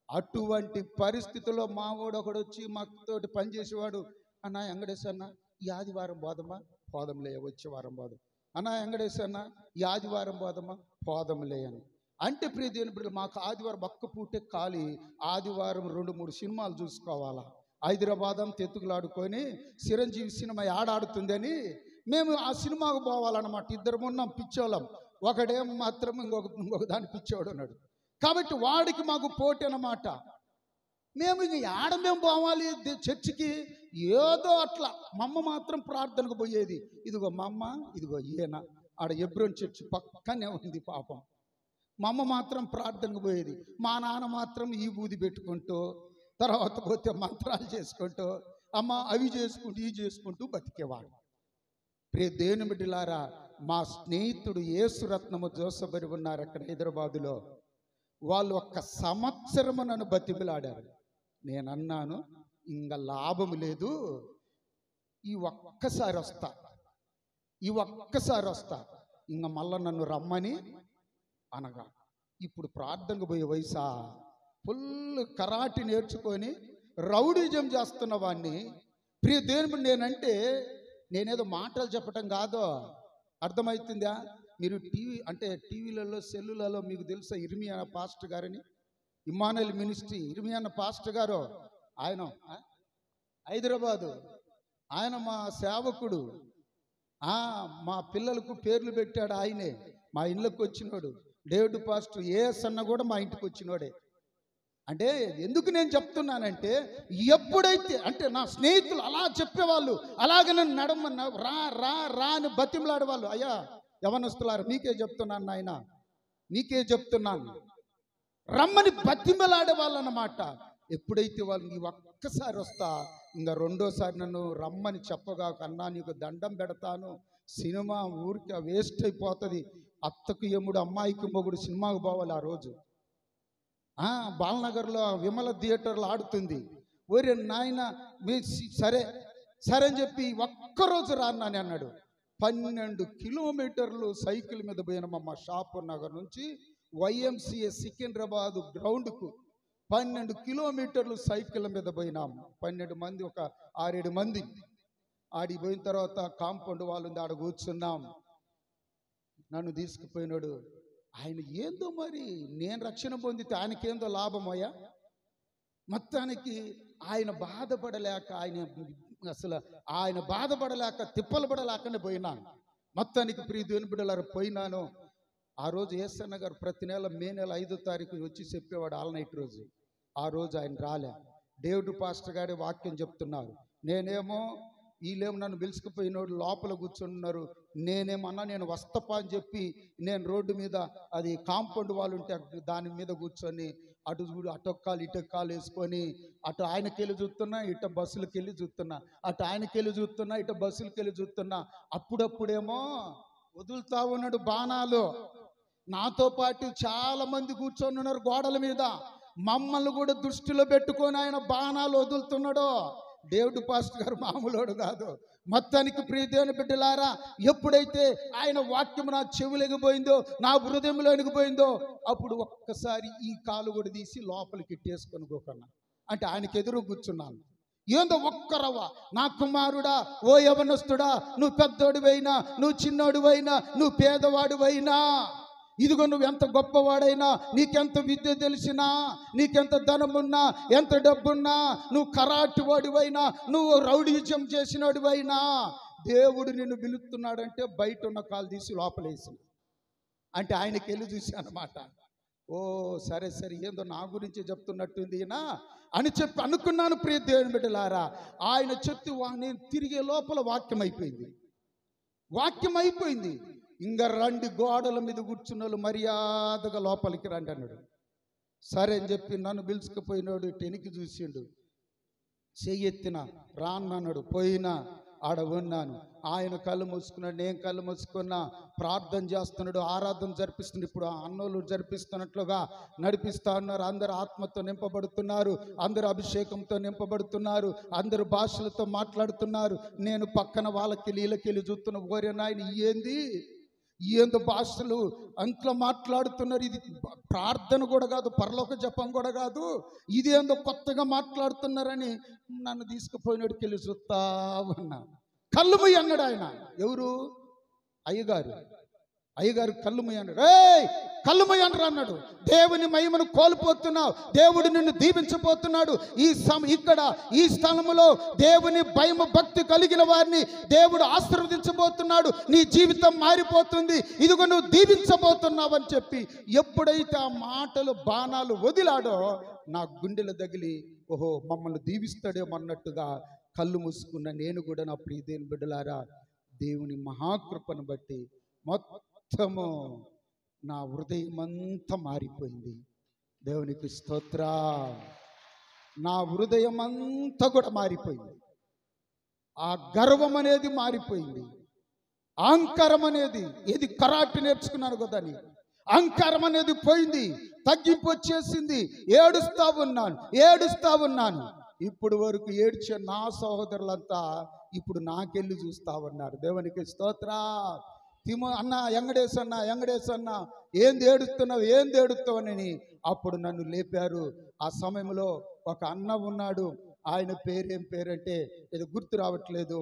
అటువంటి పరిస్థితుల్లో మావాడు ఒకడు వచ్చి మాతోటి పనిచేసేవాడు, అన్న వెంకటేశ్వర అన్న ఈ ఆదివారం పోదమ్మా, పోదంలే, వచ్చే వారం పోదాం. అన్న వెంకటేశ్వర అన్న ఈ ఆదివారం పోదమ్మా, పోదంలే అని అంటే, ప్రియ దేవుని బిడ్డలు, మాకు ఆదివారం ఒక్క పూటే ఖాళీ. ఆదివారం 2-3 సినిమాలు చూసుకోవాలా. హైదరాబాద్ అంతా ఎత్తుకులాడుకొని చిరంజీవి సినిమా ఆడుతుందని మేము ఆ సినిమాకు పోవాలన్నమాట. ఇద్దరు ఉన్నాం పిచ్చోళ్ళం, ఒకడేం మాత్రం ఇంకొక దాన్ని పిచ్చోడు ఉన్నాడు. కాబట్టి వాడికి మాకు పోటీ అన్నమాట. మేము మేము పోవాలి చర్చికి, ఏదో అట్లా. మా అమ్మ మాత్రం ప్రార్థనకు పోయేది. ఇదిగో మా అమ్మ, ఇదిగో ఈయన, ఆడ ఎబ్రోన్ చర్చి పక్కనే ఉంది పాపం. మా అమ్మ మాత్రం ప్రార్థనకు పోయేది, మా నాన్న మాత్రం ఈ బూది పెట్టుకుంటూ, తర్వాత పోతే మంత్రాలు చేసుకుంటూ, అమ్మ అవి చేసుకుంటూ ఇవి చేసుకుంటూ బతికేవాడు. ప్రియ దేవుని బిడ్డలారా, మా స్నేహితుడు యేసురత్నము జోసబరి ఉన్నారు అక్కడ హైదరాబాదులో. వాళ్ళు 1 సంవత్సరము నన్ను బతిమిలాడారు. నేను అన్నాను, ఇంకా లాభం లేదు, ఈ ఒక్కసారి వస్తా, ఇంకా మళ్ళా నన్ను రమ్మని అనగా. ఇప్పుడు ప్రార్థనకు పోయే వయసా? ఫుల్ కరాటి నేర్చుకొని రౌడీజం చేస్తున్న వాడిని. ప్రియ దేవుని, నేనంటే నేనేదో మాటలు చెప్పటం కాదు, అర్థమవుతుందా? మీరు టీవీలలో సెల్లులలో మీకు తెలుసా ఇర్మియా పాస్టర్ గారని, ఇమ్మానుయేల్ మినిస్ట్రీ ఇర్మియా పాస్టర్ గారు, ఆయన హైదరాబాదు, ఆయన మా సేవకుడు. మా పిల్లలకు పేర్లు పెట్టాడు ఆయనే. మా ఇళ్ళకు వచ్చినోడు డేవిడ్ పాస్టర్ ఏఎస్ అన్న కూడా మా ఇంటికి వచ్చినోడే. అంటే ఎందుకు నేను చెప్తున్నానంటే, ఎప్పుడైతే అంటే నా స్నేహితులు అలా చెప్పేవాళ్ళు, అలాగే నన్ను నడమన్నా రా రా రా అని బతిమలాడేవాళ్ళు. అయ్యా యవనస్తులారు, మీకే చెప్తున్నాను నాయన, మీకే చెప్తున్నాను, రమ్మని బతిమలాడేవాళ్ళు అన్నమాట. ఎప్పుడైతే వాళ్ళు ఈ ఒక్కసారి వస్తా, ఇంకా రెండోసారి నన్ను రమ్మని చెప్పగా, కన్నా నీకు దండం పెడతాను, సినిమా ఊరికి వేస్ట్ అయిపోతుంది, అత్తకు యముడు అమ్మాయికి మొగుడు సినిమాకు పోవాలి. ఆ రోజు బాలనగర్లో విమల థియేటర్లో ఆడుతుంది. ఒరే నాయన, మీ సరే అని చెప్పి ఒక్కరోజు రానని అన్నాడు. 12 కిలోమీటర్లు సైకిల్ మీద పోయినాం మా షాపూర్ నగర్ నుంచి YMCA సికింద్రాబాద్ గ్రౌండ్కు. 12 కిలోమీటర్లు సైకిల్ మీద పోయినాం. 12 మంది, ఒక 6-7 మంది. ఆడికి పోయిన తర్వాత కాంపౌండ్ వాళ్ళు ఉంది, ఆడ కూర్చున్నాం. నన్ను తీసుకుపోయినాడు. ఆయన ఏందో మరి, నేను రక్షణ పొందితే ఆయనకేందో లాభమయ్యా. మొత్తానికి ఆయన బాధపడలేక, ఆయన బాధపడలేక తిప్పలు పడలేకనే పోయినాను. మొత్తానికి ప్రియ దేవుని బిడ్డలారా పోయినాను. ఆ రోజు యేసన్న గారు ప్రతి నెల మే నెల 5వ తారీఖు వచ్చి చెప్పేవాడు ఆల్ నైట్ రోజు. ఆ రోజు ఆయన రాలే. డేవిడ్ పాస్టర్ గారి వాక్యం చెప్తున్నారు. నేనేమో వీళ్ళేమో నన్ను పిలుచుకుపోయినోడు లోపల కూర్చున్నారు. నేనేమన్నా నేను వస్తపా అని చెప్పి నేను రోడ్డు మీద, అది కాంపౌండ్ వాళ్ళు ఉంటే దాని మీద కూర్చొని అటు చూడు, అటొక్కాలు ఇటొక్కాలు వేసుకొని, అటు ఆయనకెళ్ళి చూస్తున్నా, ఇటు బస్సులకి వెళ్ళి చూస్తున్నా, అటు ఆయనకెళ్ళి చూస్తున్నా, ఇటు బస్సులకి వెళ్ళి చూస్తున్నా. అప్పుడప్పుడేమో వదులుతా ఉన్నాడు బాణాలు. నాతో పాటు చాలా మంది కూర్చొని ఉన్నారు గోడల మీద. మమ్మల్ని కూడా దృష్టిలో పెట్టుకొని ఆయన బాణాలు వదులుతున్నాడు. డేవిడ్ పాస్టర్ గారు మామూలోడు కాదు. మొత్తానికి ప్రియ దేవుని బిడ్డలారా, ఎప్పుడైతే ఆయన వాక్యం నా చెవులకు పోయిందో, నా హృదయంలోనికి పోయిందో, అప్పుడు ఒక్కసారి ఈ కాలు కూడా తీసి లోపలికి ఇట్టేసుకొని పోకున్నా. అంటే ఆయనకి ఎదురు కూర్చున్నాను. ఏందో ఒక్కరవ్వ, నా కుమారుడా, ఓ యవనస్తుడా, నువ్వు పెద్దోడివైనా, నువ్వు చిన్నోడివైనా, నువ్వు పేదవాడివైనా, ఇదిగో నువ్వు ఎంత గొప్పవాడైనా, నీకెంత విద్య తెలిసినా, నీకెంత ధనమున్నా, ఎంత డబ్బున్నా, నువ్వు కరాటి వాడివైనా, నువ్వు రౌడీజం చేసినోడివైనా, దేవుడు నిన్ను పిలుస్తున్నాడంటే బయట ఉన్న కాలు తీసి లోపలేసి, అంటే ఆయనకి వెళ్ళి చూసి అన్నమాట. ఓ సరే ఏందో నా గురించి చెప్తున్నట్టుంది అని చెప్పి అనుకున్నాను. ప్రియ దేవుని బిడ్డలారా, ఆయన చెప్తూ నేను తిరిగే లోపల వాక్యం అయిపోయింది. ఇంకా రండి, గోడల మీద కూర్చున్న వాళ్ళు మర్యాదగా లోపలికి రండి అన్నాడు. సరే అని చెప్పి నన్ను పిలుచుకుపోయినాడు. టెనికి చూసిండు, చెయ్యెత్తిన రాన్నన్నాడు. పోయినా ఆడ ఉన్నాను. ఆయన కళ్ళు మూసుకున్నాడు, నేను కళ్ళు మూసుకున్నా. ప్రార్థన చేస్తున్నాడు, ఆరాధన జరిపిస్తున్నాడు. ఇప్పుడు అన్నోళ్ళు జరిపిస్తున్నట్లుగా నడిపిస్తా ఉన్నారు. అందరు ఆత్మతో నింపబడుతున్నారు, అందరు అభిషేకంతో నింపబడుతున్నారు, అందరు భాషలతో మాట్లాడుతున్నారు. నేను పక్కన వాళ్ళకి వీళ్ళకి చూస్తున్న, ఓరే నాయన ఏందో భాషలు అంట్లో మాట్లాడుతున్నారు. ఇది ప్రార్థన కూడా కాదు, పరలోక జపం కూడా కాదు, ఇదేందో కొత్తగా మాట్లాడుతున్నారని నన్ను తీసుకుపోయినాడికి వెళ్ళి చూస్తా ఉన్నా. కళ్ళు మూయి అన్నాడు ఆయన. ఎవరు? అయ్యగారు కళ్ళు మూయి అన్నాడు. కళ్ళు మూయి అన్నాడు. దేవుని మహిమను కోల్పోతున్నావు, దేవుడు నిన్ను దీవించబోతున్నాడు. ఇక్కడ ఈ స్థలములో దేవుని భయం భక్తి కలిగిన వారిని దేవుడు ఆశీర్వదించబోతున్నాడు. నీ జీవితం మారిపోతుంది, ఇదిగో నువ్వు దీవించబోతున్నావు అని చెప్పి ఎప్పుడైతే ఆ మాటలు బాణాలు వదిలాడో నా గుండెలు తగిలి, ఓహో మమ్మల్ని దీవిస్తాడేమన్నట్టుగా కళ్ళు మూసుకున్న నేను కూడా, నా ప్రియ దేవుని బిడ్డలారా, దేవుని మహాకృపను బట్టి మొత్తము నా హృదయం అంతా మారిపోయింది. దేవునికి స్తోత్రం. నా హృదయం అంతా కూడా మారిపోయింది. ఆ గర్వం అనేది మారిపోయింది. అహంకారం అనేది, ఏది కరాటే నేర్చుకున్నాను కదా అని అహంకారం అనేది పోయింది, తగ్గింపు వచ్చేసింది. ఏడుస్తా ఉన్నాను. ఇప్పుడు వరకు ఏడ్చే నా సహోదరులంతా ఇప్పుడు నాకెళ్ళి చూస్తా ఉన్నారు. దేవునికి స్తోత్రం. అన్న వెంకటేశ్ అన్న ఏంది ఏడుస్తావని అప్పుడు నన్ను లేపారు. ఆ సమయంలో ఒక అన్న ఉన్నాడు. ఆయన పేరేం పేరంటే ఏదో గుర్తు రావట్లేదు.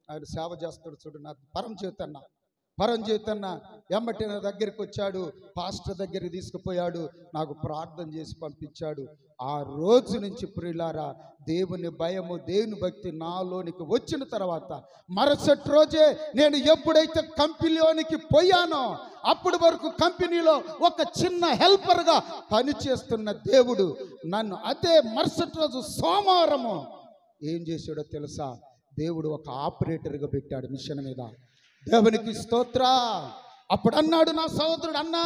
ఆయన సేవ చేస్తాడు చూడు, నాకు పరంచేతన్న ఎమ్మటి నా దగ్గరికి వచ్చాడు. పాస్టర్ దగ్గరికి తీసుకుపోయాడు, నాకు ప్రార్థన చేసి పంపించాడు. ఆ రోజు నుంచి ప్రియులారా, దేవుని భయము, దేవుని భక్తి నాలోనికి వచ్చిన తర్వాత మరుసటి రోజే నేను ఎప్పుడైతే కంపెనీలోనికి పోయానో అప్పటి వరకు కంపెనీలో ఒక చిన్న హెల్పర్గా పనిచేస్తున్న దేవుడు నన్ను అదే మరుసటి రోజు సోమవారము ఏం చేశాడో తెలుసా? దేవుడు ఒక ఆపరేటర్గా పెట్టాడు మిషన్ మీద. దేవునికి స్తోత్రం. అప్పుడు అన్నాడు నా సహోదరుడు, అన్నా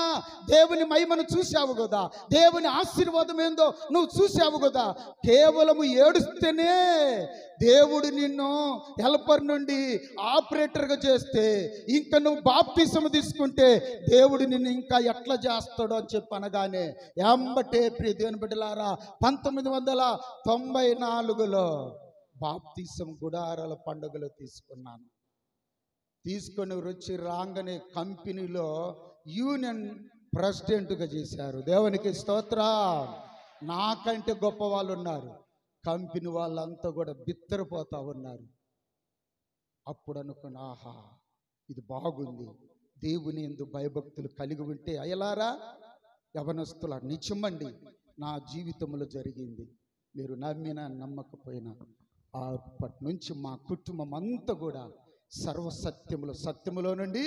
దేవుని మహిమను చూశావు కదా, దేవుని ఆశీర్వాదం ఏందో నువ్వు చూశావు కదా, కేవలము ఏడుస్తేనే దేవుడు నిన్ను హెల్పర్ నుండి ఆపరేటర్గా చేస్తే ఇంకా నువ్వు బాప్తిసం తీసుకుంటే దేవుడు నిన్ను ఇంకా ఎట్లా చేస్తాడో అని చెప్పి అనగానే ఎంబటే ప్రియ దేవుని బిడ్డలారా 1994లో బాప్తిసం గుడారాల పండుగలో తీసుకొని వచ్చి రాగానే కంపెనీలో యూనియన్ ప్రెసిడెంట్గా చేశారు. దేవునికి స్తోత్రం. నాకంటే గొప్ప వాళ్ళు ఉన్నారు, కంపెనీ వాళ్ళంతా కూడా బిత్తరపోతా ఉన్నారు. అప్పుడు అనుకున్నా, ఆహా ఇది బాగుంది, దేవుని యందు భయభక్తులు కలిగి ఉంటే అయ్యలారా యవనస్తుల నిజమండి నా జీవితంలో జరిగింది. మీరు నమ్మినా నమ్మకపోయినా అప్పటి నుంచి మా కుటుంబం అంతా కూడా సత్యములో నుండి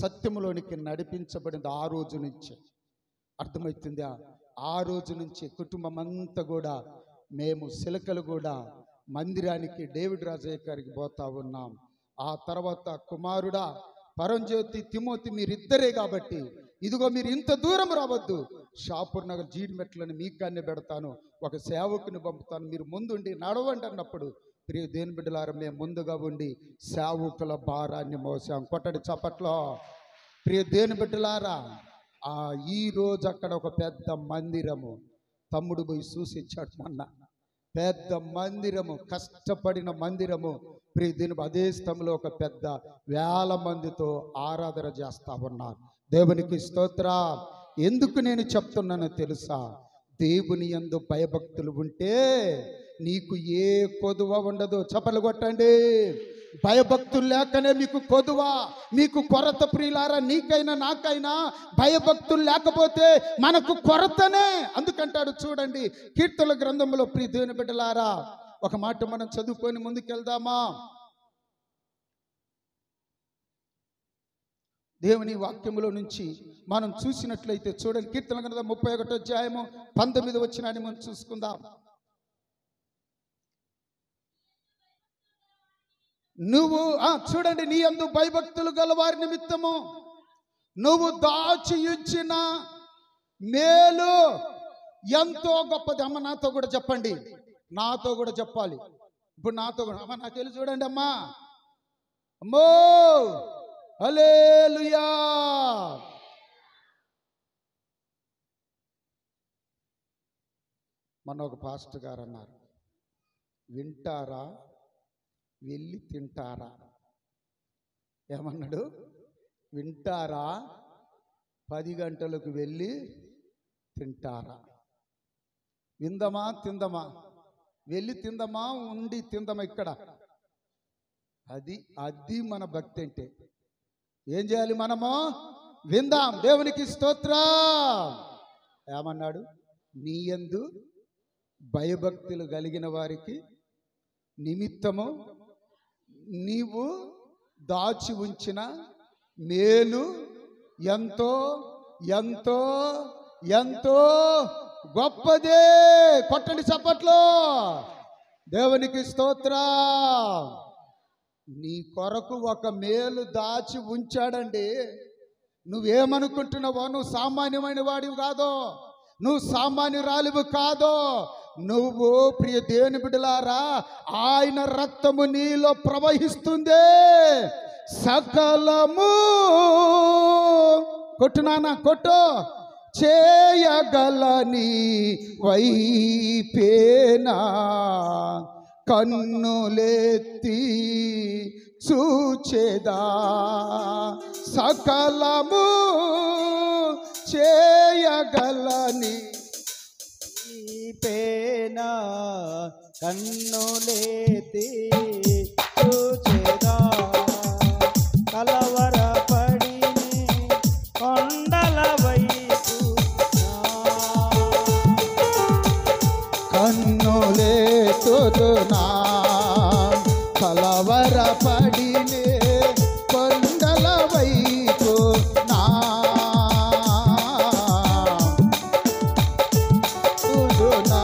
సత్యములోనికి నడిపించబడింది. ఆ రోజు నుంచి అర్థమవుతుందా? ఆ రోజు నుంచి కుటుంబం అంతా కూడా మేము సిలకలు కూడా మందిరానికి డేవిడ్ రాజయ్య గారికి పోతా ఉన్నాం. ఆ తర్వాత కుమారుడా పరంజ్యోతి తిమోతి మీరిద్దరే కాబట్టి ఇదిగో మీరు ఇంత దూరం రావద్దు, షాపూర్ నగర్ జీడిమెట్లని మీకాన్ని పెడతాను, ఒక సేవకుని పంపుతాను, మీరు ముందుండి నడవండి అన్నప్పుడు ప్రియ దేవుని బిడ్డలారా మేము ముందుగా ఉండి సేవకుల భారాన్ని మోసాం. కొట్టడి చప్పట్లో. ప్రియ దేవుని బిడ్డలారా, ఈ రోజు అక్కడ ఒక పెద్ద మందిరము, తమ్ముడు పోయి చూసి ఇచ్చాడు మొన్న, పెద్ద మందిరము, కష్టపడిన మందిరము. ప్రియ దేవుని అదే స్థలంలో ఒక పెద్ద 1000 మందితో ఆరాధన చేస్తా ఉన్నారు. దేవునికి స్తోత్రం. ఎందుకు నేను చెప్తున్నానో తెలుసా? దేవుని యందు భయభక్తులు ఉంటే నీకు ఏ కొదువ ఉండదు. చప్పలు కొట్టండి. భయభక్తులు లేకనే మీకు కొదువ, మీకు కొరత. ప్రియులారా, నీకైనా నాకైనా భయభక్తులు లేకపోతే మనకు కొరతనే. అందుకంటాడు చూడండి కీర్తనల గ్రంథంలో. ప్రియ దేవుని బిడ్డలారా, ఒక మాట మనం చదువుకొని ముందుకెళ్దామా? దేవుని వాక్యములో నుంచి మనం చూసినట్లయితే చూడండి, కీర్తనల గ్రంథం 31వ అధ్యాయము 19వ వచనాన్ని మనం చూసుకుందాం. నువ్వు చూడండి, నీ యందు భయభక్తులు గల వారి నిమిత్తము నువ్వు దాచి ఉంచిన మేలు ఎంతో గొప్పది. అమ్మ నాతో కూడా చెప్పండి, నాతో కూడా చెప్పాలి. ఇప్పుడు నాతో కూడా అమ్మ నాకు వెళ్ళి చూడండి అమ్మా. అమ్మో హల్లెలూయా. మన ఒక పాస్టర్ గారు అన్నారు, వింటారా వెళ్ళి తింటారా? ఏమన్నాడు? వింటారా 10 గంటలకు వెళ్ళి తింటారా? విందమా తిందమా? వెళ్ళి తిందమా ఉండి తిందమా? ఇక్కడ అది మన భక్తి అంటే. ఏం చేయాలి మనము? విందాం. దేవునికి స్తోత్రం. ఏమన్నాడు? నీ యందు భయభక్తులు కలిగిన వారికి నిమిత్తము నీవు దాచి ఉంచిన మేలు ఎంతో ఎంతో ఎంతో గొప్పదే. కొట్టండి చప్పట్లో. దేవునికి స్తోత్రం. నీ కొరకు ఒక మేలు దాచి ఉంచాడండి. నువ్వేమనుకుంటున్నావో? నువ్వు సామాన్యమైన వాడివి కాదో, నువ్వు సామాన్యురాలివి కాదో. నువ్వు ప్రియ దేవుని బిడ్డలారా, ఆయన రక్తము నీలో ప్రవహిస్తుంది. సకలము కొట్టు నాన్న కొట్టు చేయగలని వైపేనా కన్నులెత్తి చూచేదా. సకలము చేయగలని పేనా కన్నులెత్తి చూచేదా. కలవరపడి కొండల వైపు కన్నులెత్తుతున్నా. కలవరపడినే కొండల వైపు నా తుదునా.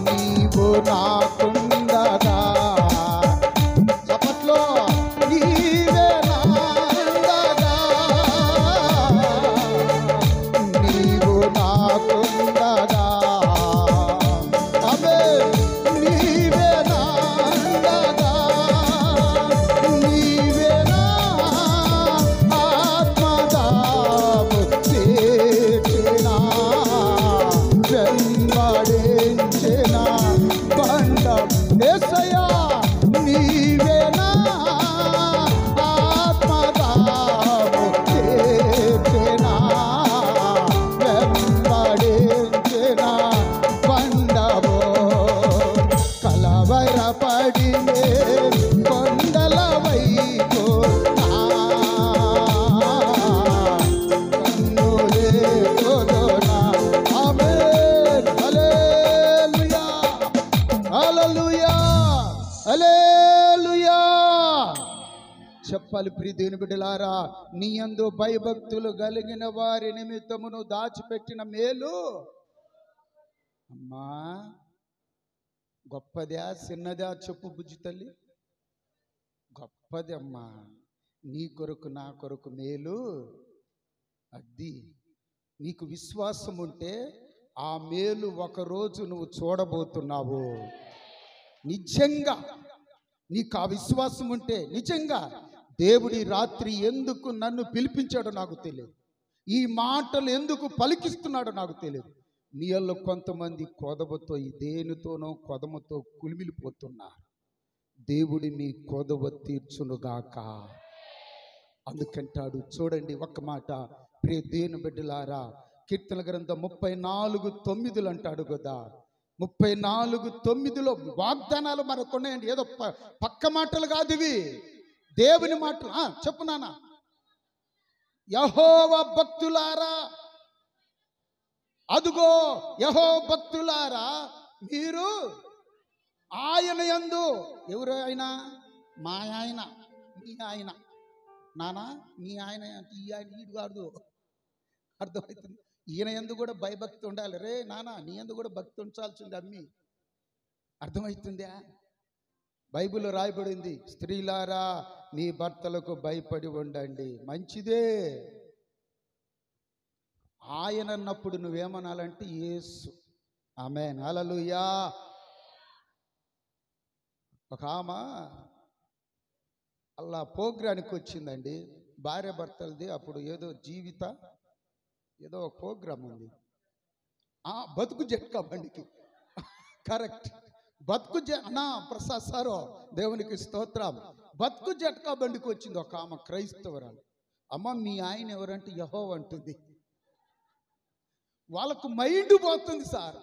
నీవు నాకుండగా చప్పట్లో నీవే నాండగా. నీవు నాకుండగా అమే నీవే నాండగా. నీవే నా ఆత్మదాము తీర్చిన వెంబడించిన బండం యేసయ్యా. నీవే నా ఆత్మదాము తీర్చిన వెంబడించిన బండము. కలవరపడినే కొండల వైపు నా కన్నులెత్తుతున్నా. ఆమేన్. హల్లెలూయా హల్లెలూయా హల్లెలూయా. చెప్పాలి ప్రియ దేవుని బిడ్డలారా, నీ యందు భయభక్తులు కలిగిన వారి నిమిత్తమును దాచిపెట్టిన మేలు అమ్మా గొప్పదా చిన్నదా? చెప్పు బుజ్జి తల్లి. గొప్పది అమ్మా. నీ కొరకు నా కొరకు మేలు అది. నీకు విశ్వాసం ఉంటే ఆ మేలు ఒకరోజు నువ్వు చూడబోతున్నావు. నిజంగా నీకు ఆ విశ్వాసం ఉంటే, నిజంగా దేవుడి రాత్రి ఎందుకు నన్ను పిలిపించాడో నాకు తెలియదు. ఈ మాటలు ఎందుకు పలికిస్తున్నాడో నాకు తెలియదు. మీలో కొంతమంది కొదవతో, దేనితోనో కొదమతో కులిమిలిపోతున్నారు. దేవుడి మీ కొదవ తీర్చునుగాక. అందుకంటాడు చూడండి ఒక్క మాట ప్రియ దేవుని బిడ్డలారా, కీర్తన గ్రంథం 34:9 అంటాడు కదా. 34:9 వాగ్దానాలు మనకు ఉన్నాయండి. ఏదో పక్క మాటలు కాదు ఇవి, దేవుని మాటలు. చెప్పు నాన్న. యెహోవా భక్తులారా, అదుగో యెహోవా భక్తులారా, మీరు ఆయన యందు. ఎవరు ఆయన? మా ఆయన, మీ ఆయన. నానా మీ ఆయన అంటే ఈ ఆయన ఈడు కాదు. అర్థమవుతుంది? ఈయన యందు కూడా భయభక్తి ఉండాలి. రే నానా నీ యందు కూడా భక్తి ఉంచాల్సింది అమ్మి. అర్థమవుతుందా? బైబిల్లో రాయబడింది, స్త్రీలారా మీ భర్తలకు భయపడి ఉండండి. మంచిదే. ఆయన అన్నప్పుడు నువ్వేమనాలంటే యేసు. ఆమేన్, హల్లెలూయా. ఒక ఆమె అలా ప్రోగ్రానికి వచ్చిందండి, భార్య భర్తలది. అప్పుడు ఏదో ఏదో ఒక ప్రోగ్రామ్ ఉంది. బతుకు జట్కా బండికి. కరెక్ట్, బతుకు అన్నా ప్రసాద్ సారో, దేవునికి స్తోత్రం. బతుకు జట్కా బండికి వచ్చింది ఒక ఆమె, క్రైస్తవరాలు. అమ్మ మీ ఆయన ఎవరంటే యెహోవా అంటుంది. వాళ్ళకు మైండ్ పోతుంది. సార్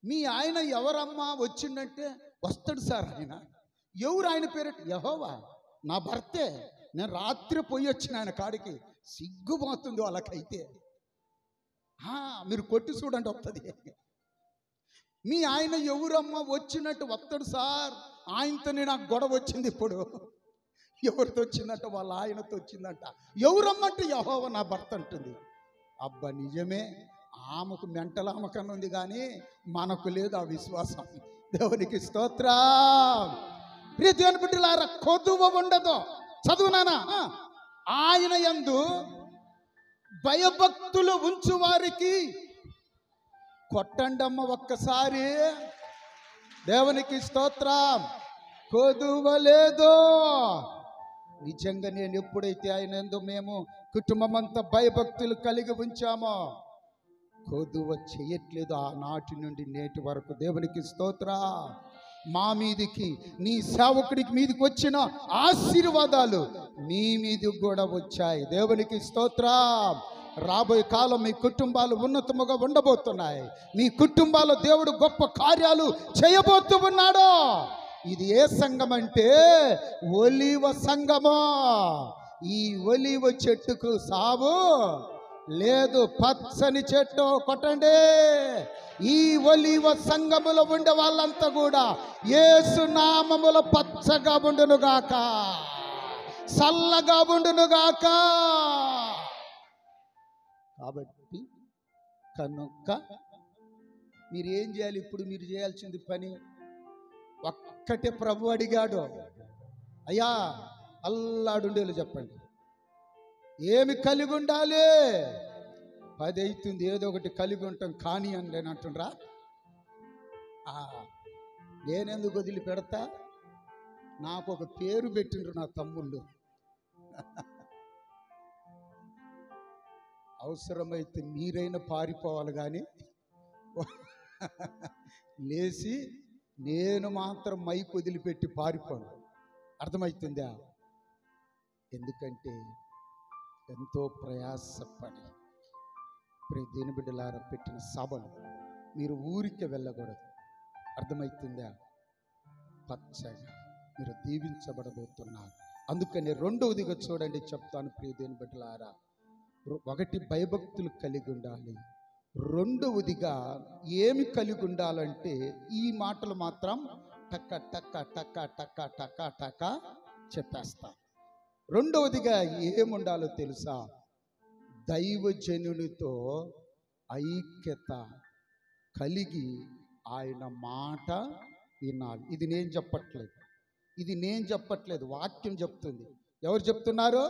మీ ఆయన ఎవరమ్మా వచ్చిందంటే, వస్తాడు సార్ ఆయన. ఎవరు ఆయన పేరు? యెహోవా. నా భర్తే, నేను రాత్రి పోయి వచ్చిన ఆయన కాడికి. సిగ్గుపోతుంది వాళ్ళకైతే. మీరు కొట్టి చూడండి వస్తుంది. మీ ఆయన ఎవరమ్మా వచ్చినట్టు? వస్తాడు సార్, ఆయనతోనే నాకు గొడవ వచ్చింది. ఇప్పుడు ఎవరితో వచ్చిందంట? వాళ్ళ ఆయనతో వచ్చిందంట. ఎవరమ్మంటే యెహోవా నా భర్త అంటుంది. అబ్బా నిజమే, ఆమెకు మెంటల్ ఆమెకన్నా ఉంది కానీ మనకు లేదు ఆ విశ్వాసం. దేవునికి స్తోత్రం. ప్రియ దేవుని బిడ్డలారా, కొదువ ఉండదు. చదువునానా? ఆయన యందు భయభక్తులు ఉంచు వారికి కొట్టండమ్మ ఒక్కసారి. దేవునికి స్తోత్రం. కొదువలేదు. నిజంగా నేను ఎప్పుడైతే ఆయన యందు మేము కుటుంబం అంతా భయభక్తులు కలిగి ఉంచామో, కొదువ చేయట్లేదు ఆనాటి నుండి నేటి వరకు. దేవునికి స్తోత్రం. మా మీదికి, నీ సేవకుడికి మీదికి వచ్చిన ఆశీర్వాదాలు మీ మీదికి కూడా వచ్చాయి. దేవునికి స్తోత్రం. రాబోయే కాలం మీ కుటుంబాలు ఉన్నతముగా ఉండబోతున్నాయి. మీ కుటుంబాల్లో దేవుడు గొప్ప కార్యాలు చేయబోతూ ఉన్నాడు. ఇది ఏ సంఘం అంటే ఒలీవ సంఘము. ఈ ఒలీవ చెట్టుకు సాగు లేదు, పచ్చని చెట్టు. కొట్టండి. ఈ ఒలీవ సంఘములో ఉండే వాళ్ళంతా కూడా యేసు నామములో పచ్చగా ఉండునుగాక, చల్లగా ఉండునుగాక. కాబట్టి కనుక మీరు ఏం చేయాలి? ఇప్పుడు మీరు చేయాల్సింది పని ఒక్కటే. ప్రభు అడిగాడు, అయ్యా అల్లాడుండేలు చెప్పండి, ఏమి కలిగి ఉండాలి? 10 అవుతుంది, ఏదో ఒకటి కలిగి ఉంటాం కానీ అని నేను అంటుండ్రా. నేనెందుకు వదిలిపెడతా? నాకు ఒక పేరు పెట్టిండ్రు నా తమ్ముళ్ళు. అవసరమైతే మీరైనా పారిపోవాలి కానీ లేచి నేను మాత్రం మైకు వదిలిపెట్టి పారిపోను. అర్థమవుతుందా? ఎందుకంటే ఎంతో ప్రయాసపడి దేని బిడ్డలారా పెట్టిన సభలు మీరు ఊరికి వెళ్ళకూడదు. అర్థమవుతుందా? పచ్చగా మీరు దీవించబడబోతున్నారు. అందుకని రెండవదిగా చూడండి, చెప్తాను ప్రియ దేని బిడ్డలారా. 1 భయభక్తులు కలిగి ఉండాలి. రెండవదిగా ఏమి కలిగి ఉండాలంటే, ఈ మాటలు మాత్రం టక్క టక్క టక్క టక్క టక్క టక్క చెప్పేస్తా. రెండవదిగా ఏముండాలో తెలుసా? దైవజనునితో ఐక్యత కలిగి ఆయన మాట వినాలి. ఇది నేను చెప్పట్లేదు, వాక్యం చెప్తుంది. ఎవరు చెప్తున్నారు?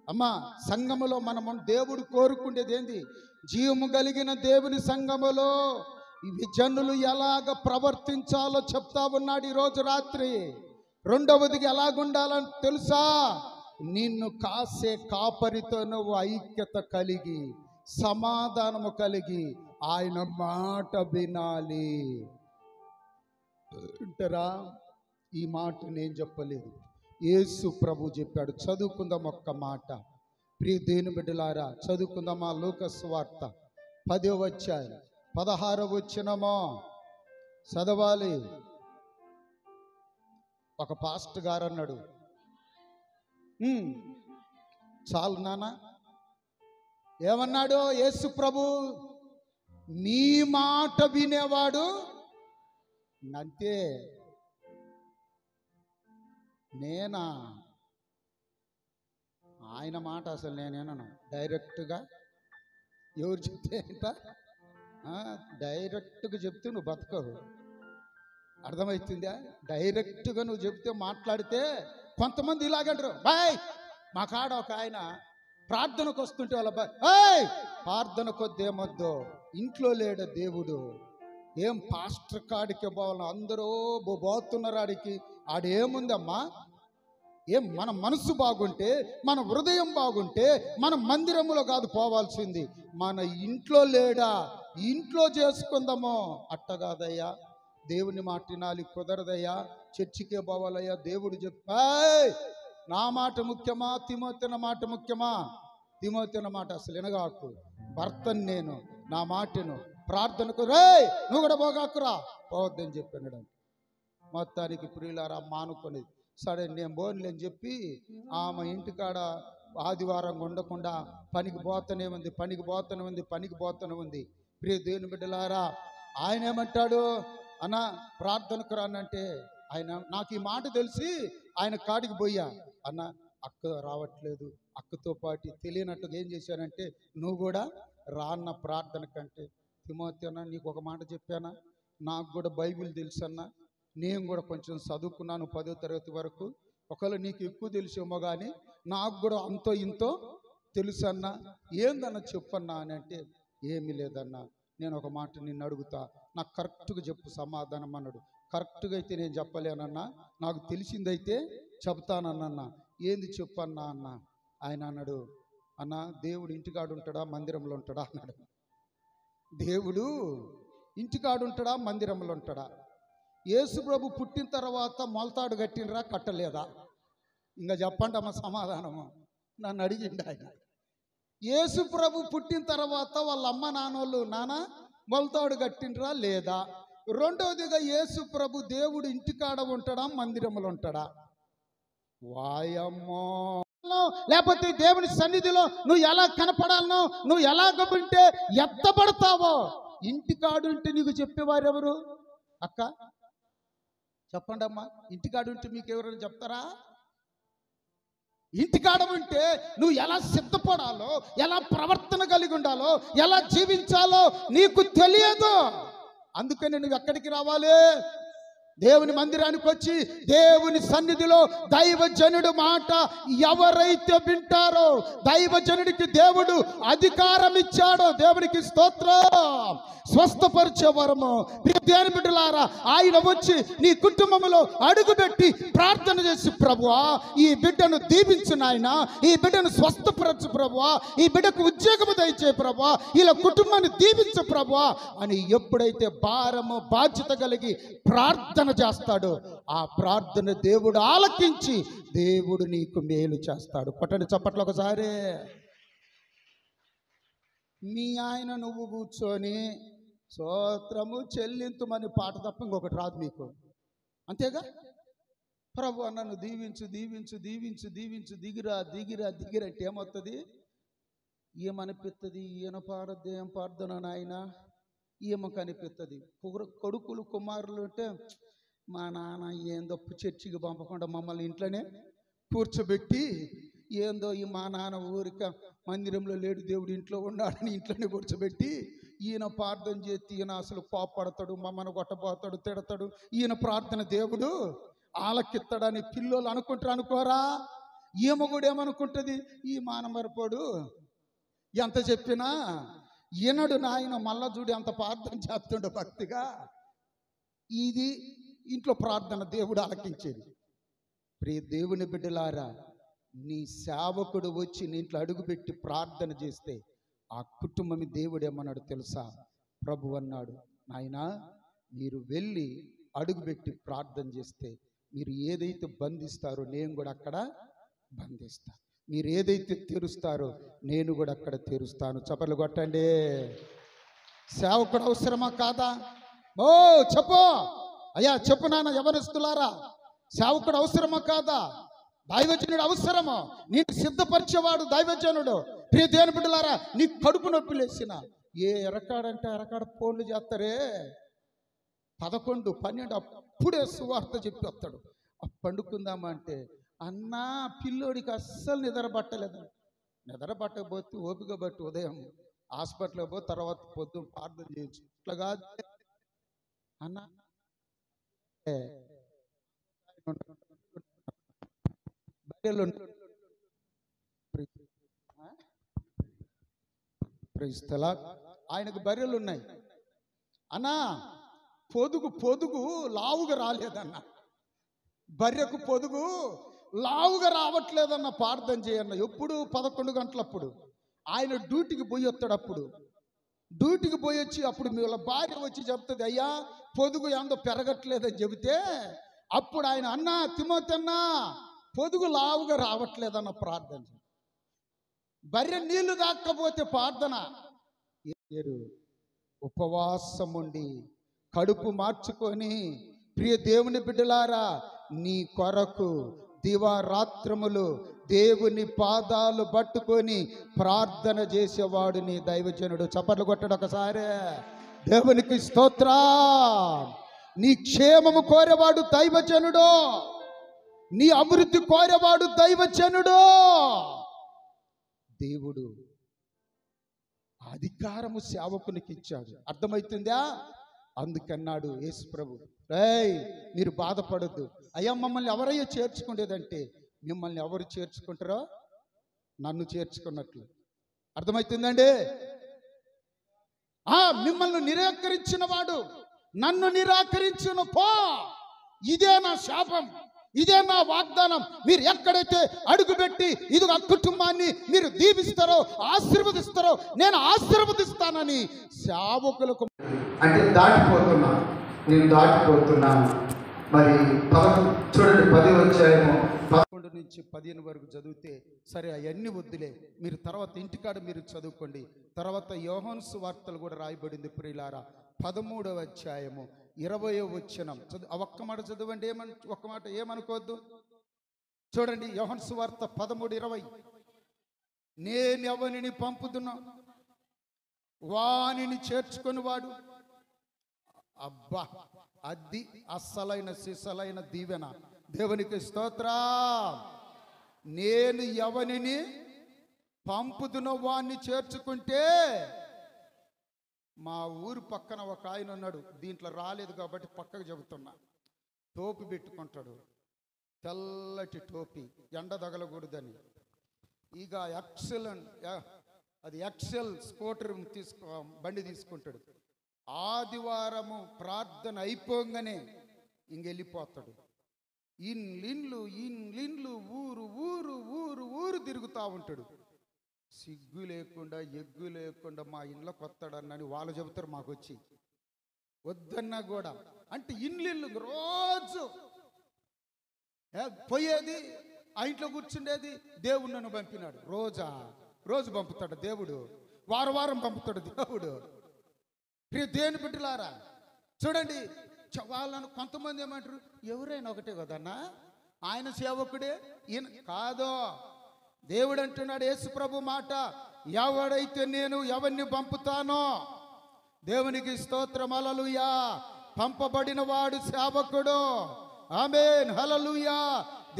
అమ్మా, సంఘములో మనము దేవుడు కోరుకునేది ఏంది? జీవము కలిగిన దేవుని సంఘములో ఇవి జనులు ఎలాగ ప్రవర్తించాలో చెప్తా ఉన్నాడు ఈరోజు రాత్రి. రెండవదిగా ఎలాగుండాలని తెలుసా? నిన్ను కాసే కాపరితో నువ్వు ఐక్యత కలిగి, సమాధానము కలిగి ఆయన మాట వినాలి. అంటారా? ఈ మాట నేను చెప్పలేదు, యేసు ప్రభు చెప్పాడు. చదువుకుందాం ఒక్క మాట. ప్రియ దేవుని బిడ్డలారా, చదువుకుందామా? లూకా సువార్త 10వ అధ్యాయం 16వ వచనమో చదవాలి. ఒక పాస్టర్ గారు అన్నాడు, చాలు నాన్న. ఏమన్నాడు యేసు ప్రభు? నీ మాట వినేవాడు అంతే. నేనా? ఆయన మాట అసలు నేనేనను. డైరెక్ట్గా ఎవరు చెప్తే ఏంట? డైరెక్ట్గా చెప్తే నువ్వు బతకవు. అర్థమవుతుందా? డైరెక్ట్గా నువ్వు చెప్తే, మాట్లాడితే కొంతమంది ఇలాగంటారు. బాయ్, మా కాడ ఒక ఆయన ప్రార్థనకు వస్తుంటే వాళ్ళ ఏయ్ ప్రార్థనకు వద్దేమొద్దు, ఇంట్లో లేడు దేవుడు. ఏం పాస్టర్ కాడికి పోవాలి, అందరూ పోతున్నారు ఆడికి. ఆడేముందమ్మా, ఏం మన మనసు బాగుంటే, మన హృదయం బాగుంటే మన మందిరములో కాదు పోవాల్సింది, మన ఇంట్లో లేడా ఇంట్లో చేసుకుందాము. అట్ట కాదయ్యా, దేవుని మాట వినాలి, కుదరదయ్యా, చర్చికే పోవాలయ్యా. దేవుడు చెప్పాయ్, నా మాట ముఖ్యమా తిమోతిన మాట ముఖ్యమా? తిమోతిన మాట అసలు వినగాకు, భర్తను నేను, నా మాటను ప్రార్థనకు రే నువ్వు కూడా పోగాకురా, పోవద్దని చెప్పాను. మొత్తానికి ప్రియులారా మానుకునేది. సరే నేను బోన్లేని చెప్పి ఆమె ఇంటికాడ ఆదివారం ఉండకుండా పనికి పోతూనే ఉంది. ప్రియ దేవుని బిడ్డలారా, ఆయన ఏమంటాడు, అన్న ప్రార్థనకు రానంటే, ఆయన నాకు ఈ మాట తెలిసి ఆయన కాడికి పోయా, అన్న అక్క రావట్లేదు, అక్కతో పాటు తెలియనట్టుగా ఏం చేశానంటే, నువ్వు కూడా రాన్న ప్రార్థన కంటే. తిమోతి అన్న, నీకు ఒక మాట చెప్పానా, నాకు కూడా బైబిల్ తెలుసన్నా, నేను కూడా కొంచెం చదువుకున్నాను 10వ తరగతి వరకు. ఒకవేళ నీకు ఎక్కువ తెలిసేమో కానీ నాకు కూడా అంతో ఇంతో తెలుసు అన్నా, ఏందన్నా చెప్పన్నా అని అంటే, ఏమీ లేదన్నా, నేను ఒక మాట నిన్ను అడుగుతా, నాకు కరెక్ట్గా చెప్పు సమాధానం అన్నాడు. కరెక్ట్గా అయితే నేను చెప్పలేనన్నా, నాకు తెలిసిందైతే చెప్తానన్నా. ఏంది చెప్పన్నా అన్న. ఆయన అన్నాడు, అన్న దేవుడు ఇంటికాడు ఉంటాడా మందిరంలో ఉంటాడా అన్నాడు. దేవుడు ఇంటికాడు ఉంటాడా మందిరంలో ఉంటాడా? యేసు ప్రభు పుట్టిన తర్వాత మొలతాడు కట్టినరా కట్టలేదా? ఇంకా చెప్పండి అమ్మ సమాధానము. నన్ను అడిగిండు ఆయన. యేసు ప్రభు పుట్టిన తర్వాత వాళ్ళ అమ్మ నాన్నోళ్ళు నాన్న మొలతాడు కట్టినరా లేదా? రెండవదిగా యేసు ప్రభు దేవుడు ఇంటికాడ ఉంటాడా మందిరంలో ఉంటాడా? వాయమ్మో, లేకపోతే దేవుని సన్నిధిలో నువ్వు ఎలా కనపడాలనో, నువ్వు ఎలాగంటే ఎత్తబడతావో, ఇంటికాడుంటే నీకు చెప్పేవారు ఎవరు? అక్క చెప్పండి అమ్మా, ఇంటికాడు ఉంటే మీకు ఎవరైనా చెప్తారా? ఇంటికాడ ఉంటే నువ్వు ఎలా సిద్ధపడాలో, ఎలా ప్రవర్తన కలిగి ఉండాలో, ఎలా జీవించాలో నీకు తెలియదు. అందుకని నువ్వు ఎక్కడికి రావాలి? దేవుని మందిరానికి వచ్చి దేవుని సన్నిధిలో దైవజనుడు మాట ఎవరైతే వింటారో, దైవజనుడికి దేవుడు అధికారం ఇచ్చాడో, దేవునికి స్తోత్రం, స్వస్థపరిచే వరము. దేవుని బిడ్డలారా, ఆయన వచ్చి నీ కుటుంబంలో అడుగుపెట్టి ప్రార్థన చేసి, ప్రభువా ఈ బిడ్డను దీవించు నాయన, ఈ బిడ్డను స్వస్థపరచు ప్రభువా, ఈ బిడ్డకు ఉద్యోగము దయచే ప్రభువా, ఇలా కుటుంబాన్ని దీవించు ప్రభువా అని ఎప్పుడైతే భారము బాధ్యత కలిగి ప్రార్థన చేస్తాడు, ఆ ప్రార్థన దేవుడు ఆలకించి దేవుడు నీకు మేలు చేస్తాడు. కొట్టండి చప్పట్లు ఒకసారి. మీ ఆయన నువ్వు కూర్చొని స్తోత్రము చెల్లింతుమని పాట తప్ప ఇంకొకటి రాదు మీకు, అంతేగా? ప్రభు నన్ను దీవించు దీవించు దీవించు దీవించు, దిగిరా దిగిరా దిగిరా అంటే ఏమవుతుంది? ఏమనిపిస్తుంది? ఈయన పాడద్దు, ఏం పాడుతున్నా నాయన, ఏమో కనిపిస్తుంది. కొడుకులు కుమారులు అంటే, మా నాన్న ఏందో చర్చికి పంపకుండా మమ్మల్ని ఇంట్లోనే కూర్చోబెట్టి, ఏందో ఈ మా నాన్న ఊరిక మందిరంలో లేడు, దేవుడు ఇంట్లో ఉన్నాడని ఇంట్లోనే కూర్చోబెట్టి, ఈయన ప్రార్థన చేసి ఈయన అసలు కోపడతాడు, మమ్మల్ని కొట్టబోతాడు, తిడతాడు, ఈయన ప్రార్థన దేవుడు ఆలకిస్తాడని పిల్లలు అనుకుంటారు. అనుకోరా? ఈమె కూడా ఏమనుకుంటుంది, ఈ మానమరపోడు ఎంత చెప్పినా ఈనడు నాయన, మళ్ళా చూడు అంత ప్రార్థన చేస్తుండే భక్తిగా. ఇది ఇంట్లో ప్రార్థన దేవుడు ఆలకించేది. ప్రియ దేవుని బిడ్డలారా, నీ సేవకుడు వచ్చి నీ ఇంట్లో అడుగుపెట్టి ప్రార్థన చేస్తే ఆ కుటుంబం దేవుడు ఏమన్నాడు తెలుసా? ప్రభు అన్నాడు, నాయనా మీరు వెళ్ళి అడుగుపెట్టి ప్రార్థన చేస్తే మీరు ఏదైతే బంధిస్తారో నేను కూడా అక్కడ బంధిస్తాను, మీరు ఏదైతే తెరుస్తారో నేను కూడా అక్కడ తెరుస్తాను. చప్పట్లు కొట్టండి. సేవకుడు అవసరమా కాదా? ఓ చెప్పు అయ్యా, చెప్పు నాన్న యవనస్తులారా, సేవకుడు అవసరమా కాదా? దైవజనుడు అవసరమా? నీకు సిద్ధపరిచేవాడు దైవజనుడు. ప్రియ దేవుని బిడ్డలారా, నీ కడుపు నొప్పి లేసిన ఏ ఎరకాడంటే ఎరకాడ ఫోన్లు చేస్తారే, 11, 12 అప్పుడే సువార్త చెప్పి వస్తాడు. పండుకుందామా అంటే, అన్నా పిల్లోడికి అస్సలు నిద్ర పట్టలేదు. నిద్ర పట్టకపోతే ఓపిక బట్టి ఉదయం హాస్పిటల్కి పో, తర్వాత పొద్దున్న ప్రార్థన చేయొచ్చు. ఇట్లా కాదు అన్నా, ప్రైస్తలా. ఆయనకు బర్రెలు ఉన్నాయి అన్నా. పొదుగు లావుగా రాలేదన్న. బర్రెకు పొదుగు లావుగా రావట్లేదన్న. ప్రార్థన చేయన్న. ఎప్పుడు 11 గంటలప్పుడు ఆయన డ్యూటీకి పోయి వస్తాడు. అప్పుడు డ్యూటీకి పోయి వచ్చి అప్పుడు వీళ్ళ భార్య వచ్చి చెప్తుంది, అయ్యా పొదుగు ఎంతో పెరగట్లేదని చెబితే అప్పుడు ఆయన, అన్నా తిమోతన్నా పొదుగు లావుగా రావట్లేదన్న. ప్రార్థన బర్రె నీళ్లు దాక్కపోతే ప్రార్థన. ఉపవాసం ఉండి కడుపు మార్చుకొని, ప్రియ దేవుని బిడ్డలారా, నీ కొరకు దివారాత్రములు దేవుని పాదాలు పట్టుకొని ప్రార్థన చేసేవాడు నీ దైవజనుడు. చప్పట్లు కొట్టడు ఒకసారి. దేవునికి స్తోత్రం. నీ క్షేమము కోరేవాడు దైవజనుడు. నీ అభివృద్ధి కోరేవాడు దైవజనుడు. దేవుడు అధికారము సేవకునికి ఇచ్చాడు. అర్థమవుతుందా? అందుకన్నాడు యేసు ప్రభు, రేయ్ మీరు బాధపడద్దు. అయ్యా మమ్మల్ని ఎవరయ్యో చేర్చుకునేదంటే, మిమ్మల్ని ఎవరు చేర్చుకుంటారో నన్ను చేర్చుకున్నట్లు. అర్థమవుతుందండి? మిమ్మల్ని నిరాకరించిన వాడు నన్ను నిరాకరించిన పో. ఇదే నా శాపం, ఇదే నా వాగ్దానం. మీరు ఎక్కడైతే అడుగుపెట్టి ఇదిగో కుటుంబాన్ని మీరు దీవిస్తారో ఆశీర్వదిస్తారో నేను ఆశీర్వదిస్తానని సేవకులకు అంటే నేను దాటిపోతున్నాను. మరి చూడండి 10వ అధ్యాయము 11 నుంచి 15 వరకు చదివితే సరే అవన్నీ వద్దులే, మీరు తర్వాత ఇంటికాడ మీరు చదువుకోండి. తర్వాత యోహాను సువార్తలు కూడా రాయబడింది ప్రియులారా. 13వ అధ్యాయము 20వ వచనం ఒక్క మాట చదవండి. ఒక్క మాట ఏమనుకోవద్దు. చూడండి యోహాను సువార్త 13:20. నేను ఎవరిని పంపుతున్నా వానిని చేర్చుకొని వాడు. అబ్బా, అది అస్సలైన సిసలైన దీవెన. దేవునికి స్తోత్రం. నేను ఎవరిని పంపుతున్న వాణ్ణి చేర్చుకుంటే, మా ఊరు పక్కన ఒక ఆయన ఉన్నాడు, దీంట్లో రాలేదు కాబట్టి పక్కకు చెబుతున్నా. టోపీ పెట్టుకుంటాడు, తెల్లటి టోపీ, ఎండ తగలకూడదని. ఇక ఎక్సెల్ స్కూటర్ బండి తీసుకుంటాడు. ఆదివారము ప్రార్థన అయిపోగానే ఇంకెళ్ళిపోతాడు. ఇన్లిన్లు ఊరు ఊరు ఊరు ఊరు తిరుగుతూ ఉంటాడు. సిగ్గు లేకుండా ఎగ్గు లేకుండా మా ఇంట్లోకి వస్తాడన్నని వాళ్ళు చెబుతారు మాకు వచ్చి. వద్దన్నా కూడా అంటే ఇన్లిన్లు రోజు పోయేది, ఆ ఇంట్లో కూర్చుండేది. దేవుడు నన్ను పంపినాడు. రోజు పంపుతాడు దేవుడు, వారం పంపుతాడు దేవుడు. ప్రియ దేవుని బిడ్డలారా చూడండి, వాళ్ళను కొంతమంది ఏమంటారు, ఎవరైనా ఒకటే కదన్నా ఆయన సేవకుడే ఈయన కాదో. దేవుడు అంటున్నాడు, యేసు ప్రభు మాట, ఎవడైతే నేను ఎవరిని పంపుతానో. దేవునికి స్తోత్రం. హల్లెలూయా. పంపబడిన వాడు సేవకుడు. ఆమేన్. హల్లెలూయా.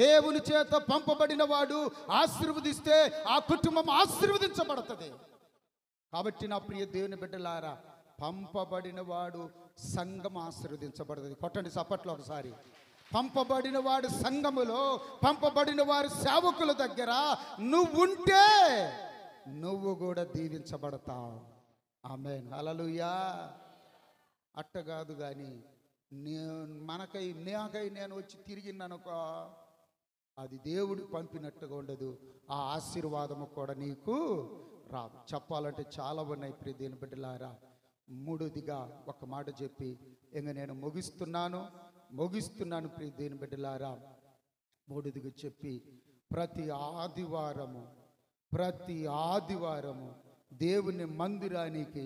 దేవుని చేత పంపబడిన వాడు ఆశీర్వదిస్తే ఆ కుటుంబం ఆశీర్వదించబడుతుంది. కాబట్టి నా ప్రియ దేవుని బిడ్డలారా, పంపబడిన వాడు సంఘం ఆశీర్వదించబడుతుంది. కొట్టండి చప్పట్లు ఒకసారి. పంపబడిన వాడు సంఘములో, పంపబడిన వారు సేవకుల దగ్గర నువ్వుంటే నువ్వు కూడా దీవించబడతావు. ఆమేన్. హల్లెలూయా. అట్ట కాదు కానీ నాకై నేను వచ్చి తిరిగిననుకో, అది దేవుడు పంపినట్టుగా ఉండదు. ఆ ఆశీర్వాదము కూడా నీకు రాదు. చెప్పాలంటే చాలా ఉన్నాయి ప్రియ దేవుని బిడ్డలారా. మూడోదిగా ఒక మాట చెప్పి ఇంక నేను ముగిస్తున్నాను ప్రియ దేవుని బిడ్డలారా. మూడోదిగా చెప్పి ప్రతి ఆదివారము దేవుని మందిరానికి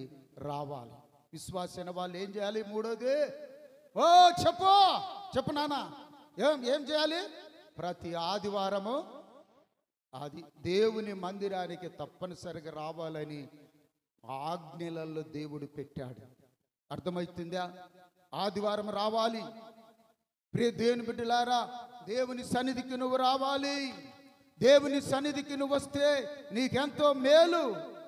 రావాలి. విశ్వాసైన వాళ్ళు ఏం చేయాలి? మూడోది చెప్పు నాన్న, ఏం చేయాలి? ప్రతి ఆదివారము అది దేవుని మందిరానికి తప్పనిసరిగా రావాలని ఆజ్ఞలలో దేవుడు పెట్టాడు. అర్థమవుతుందా? ఆదివారం రావాలి. ప్రియ దేవుని బిడ్డలారా, దేవుని సన్నిధికి నువ్వు రావాలి. దేవుని సన్నిధికి నువ్వు వస్తే నీకెంతో మేలు,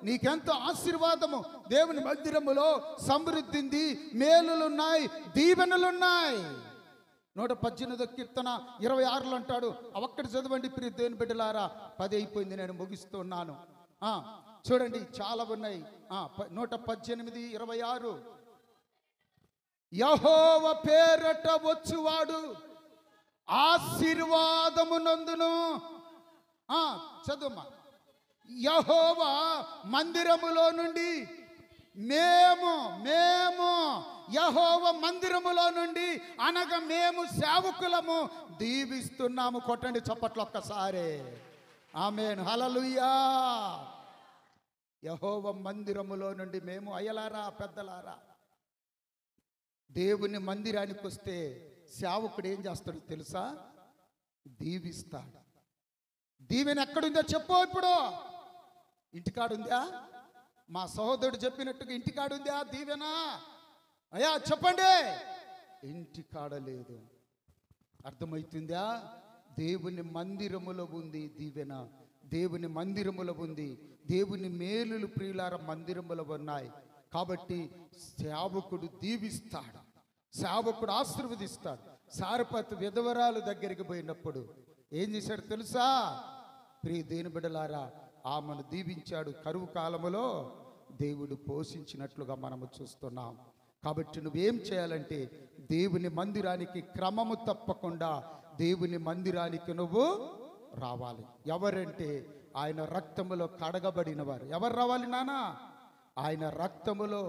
నీకెంతో ఆశీర్వాదము. దేవుని మందిరములో సమృద్ధింది, మేలులున్నాయి, దీవెనలున్నాయి. 118వ కీర్తన 26లో అంటాడు. ఒక్కటి చదవండి ప్రియ దేవుని బిడ్డలారా. 10 అయిపోయింది, నేను ముగిస్తున్నాను. చూడండి చాలా ఉన్నాయి. 118:26 యెహోవ పేరట వచ్చువాడు ఆశీర్వాదమునందును. చదువుమా. యెహోవా మందిరములో నుండి మేము యెహోవా మందిరములో నుండి అనగా మేము సేవకులము దీవిస్తున్నాము. కొట్టండి చప్పట్లు ఒక్కసారి. ఆమేన్, హల్లెలూయా. యెహోవా మందిరములో నుండి మేము, అయ్యలారా పెద్దలారా, దేవుని మందిరానికి వస్తే సేవకుడు ఏం చేస్తాడు తెలుసా? దీవిస్తాడు. దీవెన ఎక్కడుందో చెప్పు. ఇప్పుడు ఇంటికాడుందా? మా సహోదరుడు చెప్పినట్టుగా ఇంటికాడుందా దీవెన? అయ్యా చెప్పండి. ఇంటికాడ లేదు. అర్థమవుతుందా? దేవుని మందిరములో ఉంది దీవెన. దేవుని మందిరములో ఉంది. దేవుని మేలులు ప్రియులార మందిరములో ఉన్నాయి. కాబట్టి సేవకుడు దీవిస్తాడు, సేవకుడు ఆశీర్వదిస్తాడు. సారపతి విధవరాలు దగ్గరికి పోయినప్పుడు ఏం చేశాడు తెలుసా? ప్రియ దేని బిడ్డలారా, ఆమెను దీవించాడు. కరువు కాలములో దేవుడు పోషించినట్లుగా మనము చూస్తున్నాం. కాబట్టి నువ్వేం చేయాలంటే దేవుని మందిరానికి క్రమము తప్పకుండా దేవుని మందిరానికి నువ్వు రావాలి. ఎవరంటే ఆయన రక్తములో కడగబడిన వారు. ఎవరు రావాలి నాన్న? ఆయన రక్తములో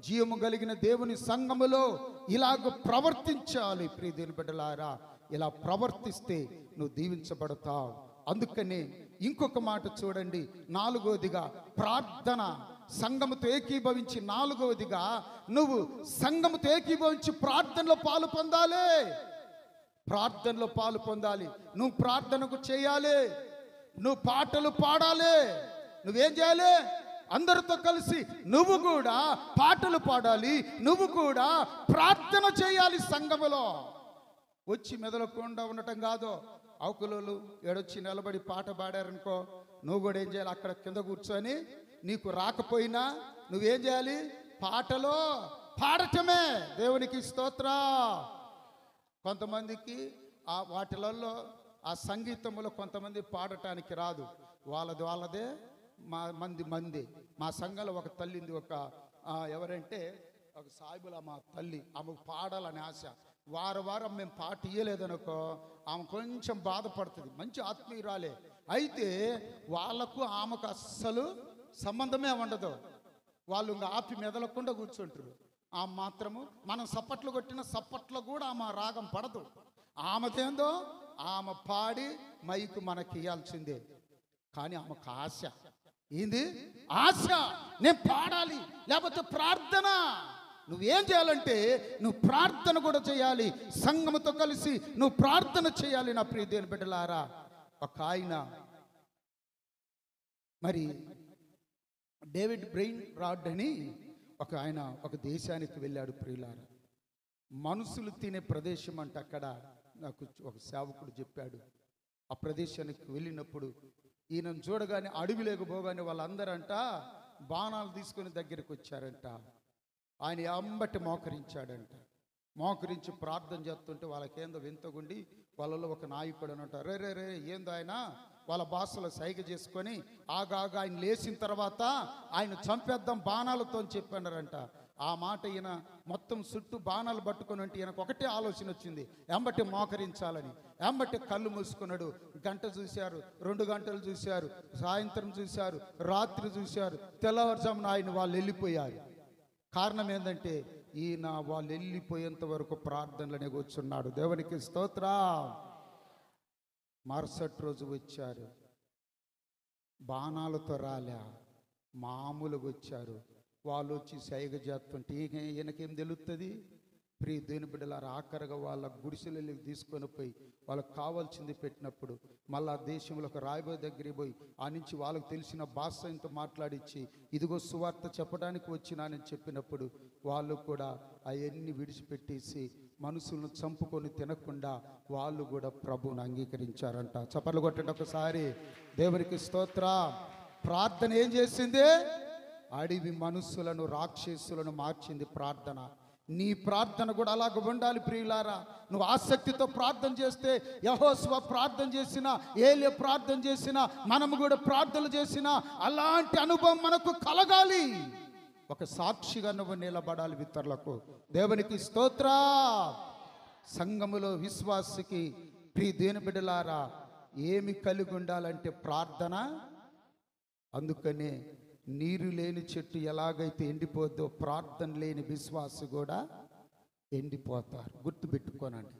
జీవము కలిగిన దేవుని సంఘములో ఇలాగ ప్రవర్తించాలి. ప్రియ దేవుని బిడ్డలారా, ఇలా ప్రవర్తిస్తే నువ్వు దీవించబడతావు. అందుకని ఇంకొక మాట చూడండి. 4వదిగా ప్రార్థన. సంఘముతో ఏకీభవించి 4వదిగా నువ్వు సంఘముతో ఏకీభవించి ప్రార్థనలో పాలు పొందాలి. ప్రార్థనలో పాలు పొందాలి. నువ్వు ప్రార్థనకు చేయాలి. నువ్వు పాటలు పాడాలి. నువ్వేం చేయాలి? అందరితో కలిసి నువ్వు కూడా పాటలు పాడాలి. నువ్వు కూడా ప్రార్థన చేయాలి. సంఘములో వచ్చి మెదలకుండా ఉండటం కాదు. అవకులోళ్ళు ఏడొచ్చి నిలబడి పాట పాడారనుకో, నువ్వు కూడా ఏం చేయాలి? అక్కడ కింద కూర్చొని నీకు రాకపోయినా నువ్వేం చేయాలి? పాటలో పాడటమే. దేవునికి స్తోత్రం. కొంతమందికి ఆ వాటిలలో ఆ సంగీతములో కొంతమంది పాడటానికి రాదు. వాళ్ళదే మంది. మా సంఘంలో ఒక తల్లింది, ఒక ఎవరంటే ఒక సాయిబుల మా తల్లి. ఆమెకు పాడాలని ఆశ. వారం మేము పాట ఇయ్యలేదనుకో ఆమె కొంచెం బాధపడుతుంది. మంచి ఆత్మీయురాలే. అయితే వాళ్ళకు ఆమెకు అస్సలు సంబంధమే ఉండదు. వాళ్ళు ఇంకా ఆపి మెదలకుండా కూర్చుంటారు. ఆమె మాత్రము మనం సప్పట్లు కొట్టిన సప్పట్లో కూడా ఆమె రాగం పడదు. ఆమెదేందో ఆమె పాడి మైకు మనకి ఇవ్వాల్సిందే. కానీ ఆమెకు ఆశ. ఏంది ఆశ? నేను పాడాలి, లేకపోతే ప్రార్థన. నువ్వేం చేయాలంటే నువ్వు ప్రార్థన కూడా చేయాలి. సంఘముతో కలిసి నువ్వు ప్రార్థన చేయాలి. నా ప్రియ దేవుని బిడ్డలారా, ఒక ఆయన మరి డేవిడ్ బ్రెయిన్ రాడ్ అని ఒక ఆయన ఒక దేశానికి వెళ్ళాడు. ప్రియులారా, మనుషులు తినే ప్రదేశం అంటే అక్కడ నాకు ఒక సేవకుడు చెప్పాడు. ఆ ప్రదేశానికి వెళ్ళినప్పుడు ఈయనను చూడగానే అడవి లేకపోగానే వాళ్ళందరంట బాణాలు తీసుకొని దగ్గరికి వచ్చారంట. ఆయన అంబట్టి మోకరించాడంట. మోకరించి ప్రార్థన చేస్తుంటే వాళ్ళకేందో వింతగుండి వాళ్ళలో ఒక నాయకుడు అని అంటారు. రే ఏందో ఆయన వాళ్ళ భాషలో సైగ చేసుకొని ఆగా ఆయన లేచిన తర్వాత ఆయన చంపేద్దాం బాణాలతో అని చెప్పన్నారంట. ఆ మాట ఈయన మొత్తం చుట్టూ బాణాలు పట్టుకొని అంటే ఈయనకు ఒకటే ఆలోచన వచ్చింది, ఎంబట్టి మోకరించాలని. ఎంబట్టి కళ్ళు మూసుకున్నాడు. గంట చూశారు, 2 గంటలు చూశారు, సాయంత్రం చూశారు, రాత్రి చూశారు, తెల్లవారుజామున ఆయన వాళ్ళు వెళ్ళిపోయారు. కారణం ఏంటంటే ఈయన వాళ్ళు వెళ్ళిపోయేంత వరకు ప్రార్థనలోనే కూర్చున్నాడు. దేవునికి స్తోత్రం. మరుసటి రోజు వచ్చారు. బాణాలతో రాలే, మామూలుగా వచ్చారు. వాళ్ళు వచ్చి సైగ చేస్తుంటే ఈయనకేం తెలుస్తుంది? ప్రియ దేవుని బిడ్డలారా, ఆఖరిగా వాళ్ళ గుడిసెలు తీసుకొని పోయి వాళ్ళకి కావాల్సింది పెట్టినప్పుడు మళ్ళీ ఆ దేశంలో ఒక రాయబారి దగ్గరికి పోయి ఆ నుంచి వాళ్ళకు తెలిసిన భాషతో మాట్లాడించి ఇదిగో సువార్త చెప్పడానికి వచ్చినానని చెప్పినప్పుడు వాళ్ళు కూడా అవన్నీ విడిచిపెట్టేసి మనుషులను చంపుకొని తినకుండా వాళ్ళు కూడా ప్రభువుని అంగీకరించారంట. చప్పట్లు కొట్టండి ఒకసారి. దేవునికి స్తోత్రం. ప్రార్థన ఏం చేసింది? అడవి మనుషులను రాక్షసులను మార్చింది ప్రార్థన. నీ ప్రార్థన కూడా అలాగ ఉండాలి ప్రియులారా. నువ్వు ఆసక్తితో ప్రార్థన చేస్తే, యెహోషువ ప్రార్థన చేసిన, ఏలియా ప్రార్థన చేసిన, మనము కూడా ప్రార్థనలు చేసిన అలాంటి అనుభవం మనకు కలగాలి. ఒక సాక్షిగా నువ్వు నిలబడాలి ఇతరులకు. దేవునికి స్తోత్ర. సంఘములో విశ్వాసికి ప్రియ దేవుని బిడ్డలారా ఏమి కలిగి ఉండాలంటే ప్రార్థన. అందుకనే నీరు లేని చెట్టు ఎలాగైతే ఎండిపోద్దో, ప్రార్థన లేని విశ్వాసి కూడా ఎండిపోతారు. గుర్తుపెట్టుకోనండి.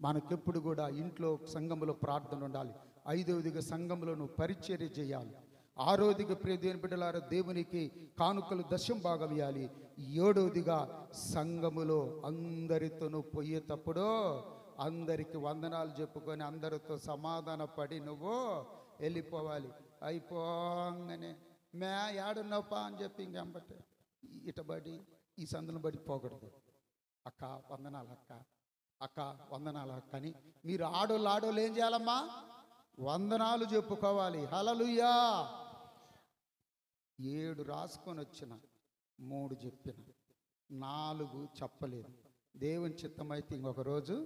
మనకెప్పుడు కూడా ఇంట్లో సంఘములో ప్రార్థన ఉండాలి. 5వదిగా సంఘములో నువ్వు పరిచర్య చేయాలి. 6వదిగా ప్రియ దేవుని బిడ్డలారా దేవునికి కానుకలు దశం భాగం ఇవ్వాలి. 7వదిగా సంఘములో అందరితో నువ్వు పోయేటప్పుడు అందరికి వందనాలు చెప్పుకొని అందరితో సమాధాన పడి నువ్వు వెళ్ళిపోవాలి. అయిపోగానే మే ఏడున్నావుపా అని చెప్పి ఇంకెంబట్టే ఇటబడి ఈ సందును బడి పోకూడదు. అక్క వందనాలు, అక్క వందనాలు అక్క అని మీరు ఆడోళ్ళు ఏం చేయాలమ్మా? వందనాలు చెప్పుకోవాలి. హల్లెలూయా. 7 రాసుకొని వచ్చిన, 3 చెప్పిన, 4 చెప్పలేదు. దేవుని చిత్తమైతే ఇంకొక రోజు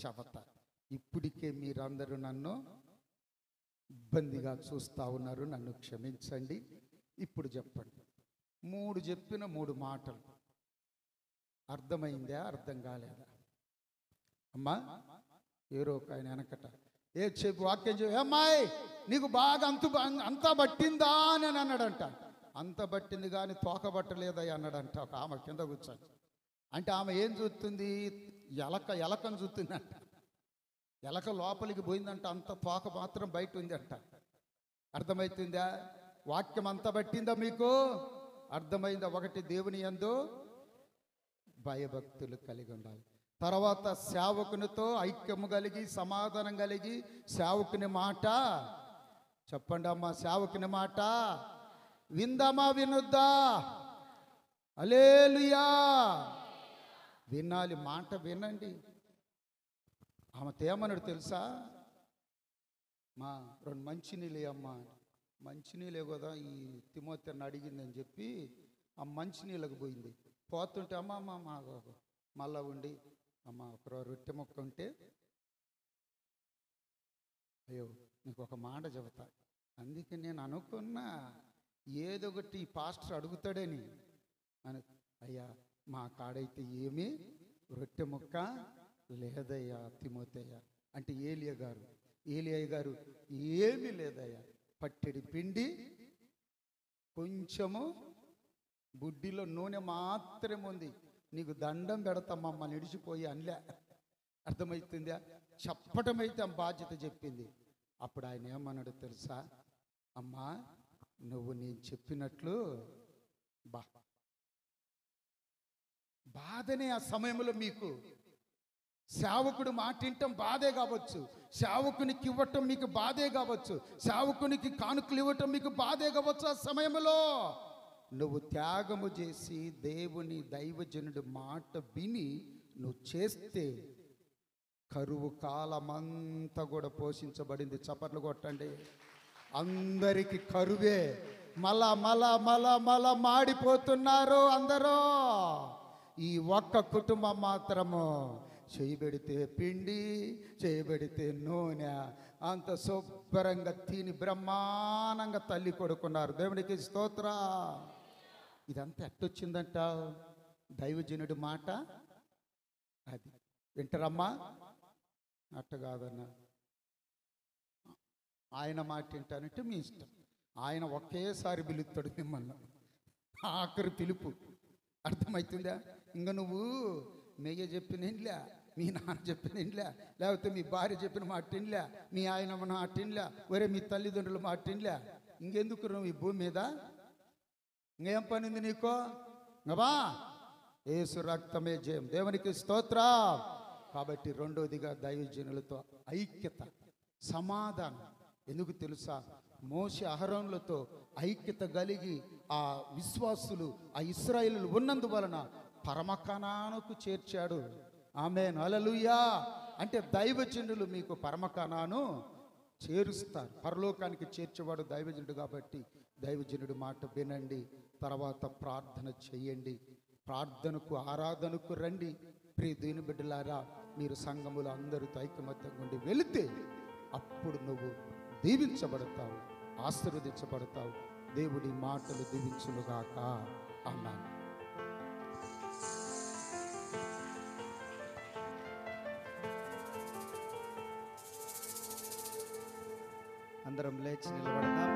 చెబుతా. ఇప్పటికే మీరందరూ నన్ను ఇబ్బందిగా చూస్తూ ఉన్నారు, నన్ను క్షమించండి. ఇప్పుడు చెప్పండి. 3 చెప్పిన 3 మాటలు అర్థమైందా? అర్థం కాలేదా? అమ్మా ఎవరో ఒక ఆయన వెనకట చెప్పి వాక్యం చెప్పి, అమ్మాయి నీకు బాగా అంతా పట్టిందా అని అన్నాడంట. అంత పట్టింది కానీ తోకబట్టలేదయ్యా అన్నాడంట ఒక ఆమె కింద కూర్చొని. అంటే ఆమె ఏం చూస్తుంది? ఎలకను చూస్తుందంట. ఎలక లోపలికి పోయిందంట, అంత తోక మాత్రం బయట ఉంది అంట. అర్థమవుతుందా? వాక్యం అంతా పట్టిందా మీకు? అర్థమైందా? 1 దేవుని యందు భయభక్తులు కలిగి ఉండాలి. తర్వాత సేవకునితో ఐక్యము కలిగి సమాధానం కలిగి సేవకుని మాట చెప్పండి అమ్మా. సేవకుని మాట విందామా వినొద్దా? హల్లెలూయా. వినాలి, మాట వినండి. ఆమె తేమన్నాడు తెలుసా? మా 2 మంచినీళ్ళే అమ్మా. మంచినీళ్ళే కదా ఈ తిమోతిని అడిగిందని చెప్పి ఆ మంచినీళ్ళకు పోయింది. పోతుంటే అమ్మ మళ్ళా ఉండి అమ్మ ఒక రొట్టె ముక్క ఉంటే, అయ్యో నీకు ఒక మాట చెబుతా. అందుకే నేను అనుకున్నా ఏదో ఒకటి ఈ పాస్టర్ అడుగుతాడని అని. అయ్యా మా కాడైతే ఏమీ రొట్టె ముక్క లేదయ్యా తిమోతయ్య అంటే ఏలియా గారు ఏమీ లేదయ్యా, పట్టెడి పిండి కొంచెము బుడ్డిలో నూనె మాత్రమే ఉంది, నీకు దండం పెడతాం మమ్మల్ని ఇడిచిపోయి అనలే. అర్థమవుతుందా? చెప్పటమైతే ఆ బాధ్యత చెప్పింది. అప్పుడు ఆయన ఏమన్నాడు తెలుసా? అమ్మా నువ్వు నేను చెప్పినట్లు బాధనే ఆ సమయంలో మీకు. సేవకుడు మాట వింటం బాధే కావచ్చు, సేవకునికి ఇవ్వటం మీకు బాధే కావచ్చు, సేవకునికి కానుకలు ఇవ్వటం మీకు బాధే కావచ్చు. ఆ సమయంలో నువ్వు త్యాగము చేసి దేవుని దైవజనుడి మాట విని నువ్వు చేస్తే కరువు కాలమంతా కూడా పోషించబడింది. చప్పట్లు కొట్టండి. అందరికి కరువే. మళ్ళా మాడిపోతున్నారు అందరూ. ఈ ఒక్క కుటుంబం మాత్రము చేయబెడితే పిండి, చేయబెడితే నూనె, అంత శుభ్రంగా తిని బ్రహ్మాండంగా తల్లి కొడుకున్నారు. దేవునికి స్తోత్ర. ఇదంతా ఎట్టొచ్చిందంట? దైవజనుడి మాట. అది వింటారమ్మా? అట్ట కాదన్నా, ఆయన మాట వింటానంటే మీ ఇష్టం. ఆయన ఒకేసారి పిలుస్తాడు మిమ్మల్ని, ఆఖరి పిలుపు. అర్థమవుతుందా? ఇంకా నువ్వు మెయ్య చెప్పిన ఇండ్లే, మీ నాన్న చెప్పిన ఇండ్లే, లేకపోతే మీ భార్య చెప్పిన మాట ఇండ్లే, మీ ఆయన మాట ఇండ్లే, ఒరే మీ తల్లిదండ్రుల మాట ఇండ్లే, ఇంకెందుకు నువ్వు ఈ భూమి మీద? ఇంకేం పని ఉంది నీకో? ఇంకబా యేసు రక్తమే జయం. దేవునికి స్తోత్ర. కాబట్టి రెండోదిగా దైవజనులతో ఐక్యత, సమాధానం. ఎందుకు తెలుసా? మోషే అహరోనులతో ఐక్యత కలిగి ఆ విశ్వాసులు, ఆ ఇశ్రాయేలులు ఉన్నందువలన పరమకణానుకు చేర్చాడు. ఆమేన్, హల్లెలూయా. అంటే దైవజనులు మీకు పరమకణాను చేరుస్తారు. పరలోకానికి చేర్చేవాడు దైవజనుడు. కాబట్టి దైవజనుడి మాట వినండి, తర్వాత ప్రార్థన చెయ్యండి. ప్రార్థనకు ఆరాధనకు రండి. ప్రియ దేవుని బిడ్డలారా, మీరు సంఘములో అందరితో ఐకమత్యంగా ఉండి వెళితే అప్పుడు నువ్వు దీవించబడతావు, ఆశీర్వదించబడతావు. దేవుడి మాటలు దీవించునుగాక. ఆమేన్. అందరం లేచి నిలబడదాం.